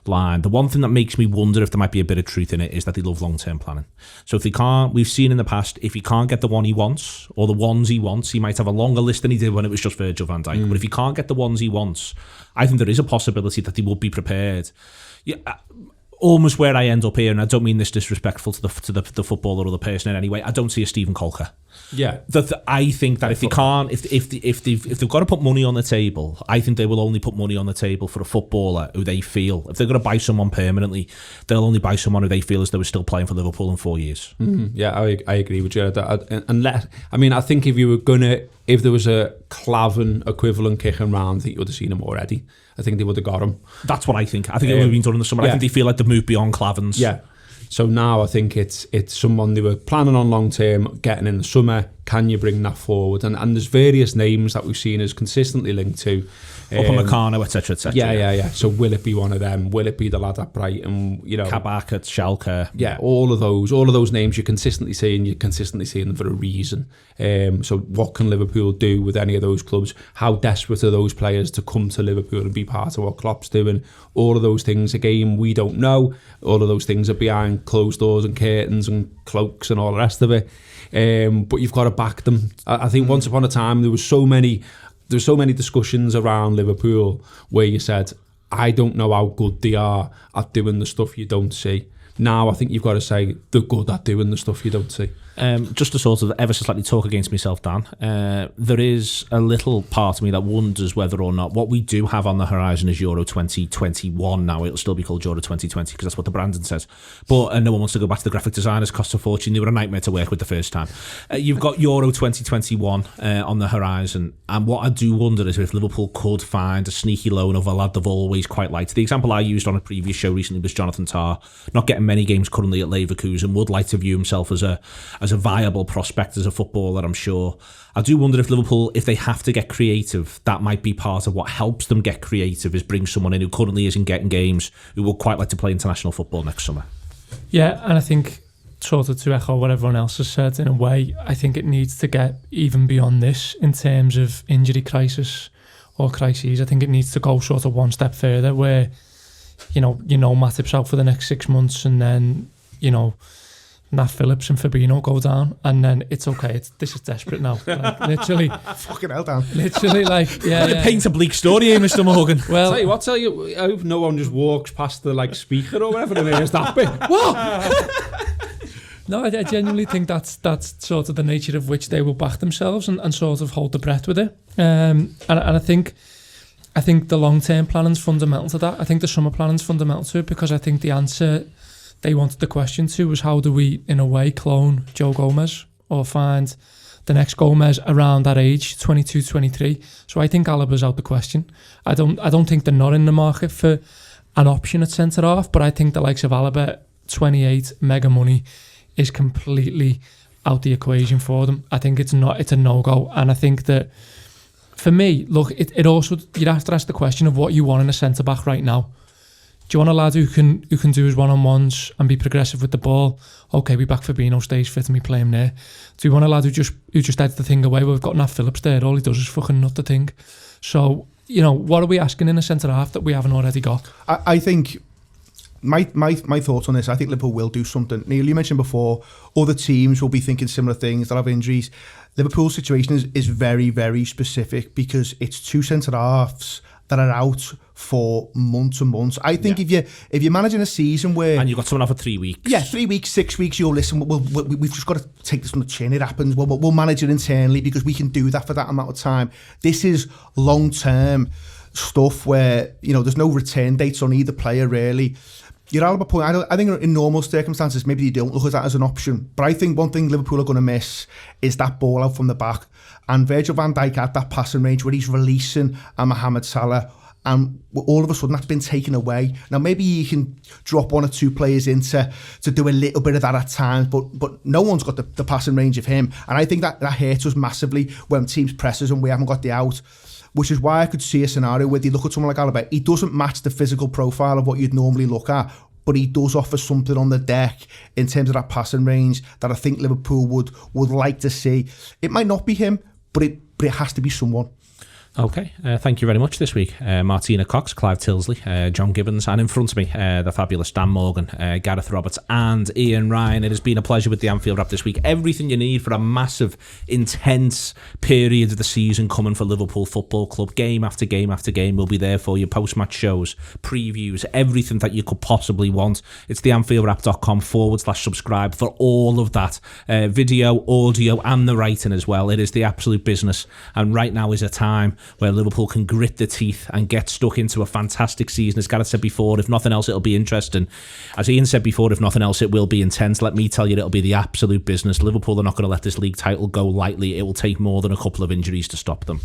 line, the one thing that makes me wonder if there might be a bit of truth in it is that they love long-term planning. So if they can't, we've seen in the past, if he can't get the one he wants, or the ones he wants, he might have a longer list than he did when it was just Virgil van Dijk. But if he can't get the ones he wants, I think there is a possibility that they will be prepared. Yeah, almost where I end up here, and I don't mean this disrespectful to the footballer or the person in any way, I don't see a Stephen Colker. Yeah, I think that if they've got to put money on the table, I think they will only put money on the table for a footballer who they feel, if they're going to buy someone permanently, they'll only buy someone who they feel as though is still playing for Liverpool in 4 years. Yeah, I agree with you. I think if there was a Clavan equivalent kicking round, I think you would have seen him already. I think they would have got him. That's what I think. I think it would have been done in the summer. Yeah. I think they feel like they've moved beyond Clavans. Yeah. So now I think it's someone they were planning on long term, getting in the summer. Can you bring that forward? And there's various names that we've seen as consistently linked to Upamecano, etc., etc. Yeah. So will it be one of them? Will it be the lad at Brighton? You know, Kabak at Schalke. Yeah, all of those names you're consistently seeing them for a reason. So what can Liverpool do with any of those clubs? How desperate are those players to come to Liverpool and be part of what Klopp's doing? All of those things, again, we don't know. All of those things are behind closed doors and curtains and cloaks and all the rest of it. But you've got to back them. I think once upon a time there was so many discussions around Liverpool where you said, I don't know how good they are at doing the stuff you don't see. Now I think you've got to say they're good at doing the stuff you don't see. Just to sort of ever so slightly talk against myself, Dan, there is a little part of me that wonders whether or not what we do have on the horizon is Euro 2021 now. It'll still be called Euro 2020 because that's what the branding says. But no one wants to go back to the graphic designers, cost a fortune. They were a nightmare to work with the first time. You've got Euro 2021 on the horizon. And what I do wonder is if Liverpool could find a sneaky loan of a lad they've always quite liked. The example I used on a previous show recently was Jonathan Tah, not getting many games currently at Leverkusen, would like to view himself as a viable prospect as a footballer, I'm sure. I do wonder if Liverpool, if they have to get creative, that might be part of what helps them get creative, is bring someone in who currently isn't getting games, who would quite like to play international football next summer. Yeah, and I think sort of to echo what everyone else has said, in a way, I think it needs to get even beyond this in terms of injury crisis or crises. I think it needs to go sort of one step further, where Matip's out for the next 6 months, and then Nat Phillips and Fabinho go down, and then it's okay. This is desperate now. Like, literally, fucking hell, Dan. Literally, like, yeah. Paint a bleak story here, Mr. Morgan. Well, tell you, I hope no one just walks past the speaker or whatever and hears that bit. What? No, I genuinely think that's sort of the nature of which they will back themselves and sort of hold the breath with it. And I think the long-term planning's fundamental to that. I think the summer planning's fundamental to it, because I think the answer they wanted the question to was, how do we, in a way, clone Joe Gomez or find the next Gomez around that age, 22, 23. So I think Alaba's out the question. I don't think they're not in the market for an option at centre-half, but I think the likes of Alaba, 28, mega money, is completely out the equation for them. I think it's a no-go. And I think that, for me, look, it also, you'd have to ask the question of what you want in a centre-back right now. Do you want a lad who can do his one-on-ones and be progressive with the ball? Okay, we back Fabinho, stays fit, and we play him there. Do you want a lad who just heads the thing away? Well, we've got Nat Phillips there. All he does is fucking nut the thing. So, what are we asking in a centre-half that we haven't already got? I think my thoughts on this, I think Liverpool will do something. Neil, you mentioned before, other teams will be thinking similar things. They'll have injuries. Liverpool's situation is very, very specific, because it's two centre-halves that are out for months and months. I think if you're managing a season where... And you've got someone out for 3 weeks. Yeah, 3 weeks, 6 weeks, listen, we've just got to take this on the chin. It happens. We'll manage it internally, because we can do that for that amount of time. This is long-term stuff where, there's no return dates on either player, really. Your Alaba point, I think in normal circumstances, maybe you don't look at that as an option. But I think one thing Liverpool are going to miss is that ball out from the back. And Virgil van Dijk at that passing range where he's releasing Mohamed Salah, and all of a sudden that's been taken away. Now maybe you can drop one or two players in to do a little bit of that at times, but no one's got the passing range of him. And I think that hurts us massively when teams press us and we haven't got the out. Which is why I could see a scenario where you look at someone like Alaba. He doesn't match the physical profile of what you'd normally look at, but he does offer something on the deck in terms of that passing range that I think Liverpool would like to see. It might not be him, but it has to be someone. Okay, thank you very much this week. Martina Cox, Clive Tyldesley, John Gibbons, and in front of me, the fabulous Dan Morgan, Gareth Roberts, and Ian Ryan. It has been a pleasure with the Anfield Wrap this week. Everything you need for a massive, intense period of the season coming for Liverpool Football Club. Game after game after game will be there for you. Post-match shows, previews, everything that you could possibly want. It's theanfieldwrap.com/subscribe for all of that. Video, audio, and the writing as well. It is the absolute business. And right now is a time where Liverpool can grit the teeth and get stuck into a fantastic season. As Gareth said before, if nothing else, it'll be interesting. As Ian said before, if nothing else, it will be intense. Let me tell you, it'll be the absolute business. Liverpool are not going to let this league title go lightly. It will take more than a couple of injuries to stop them.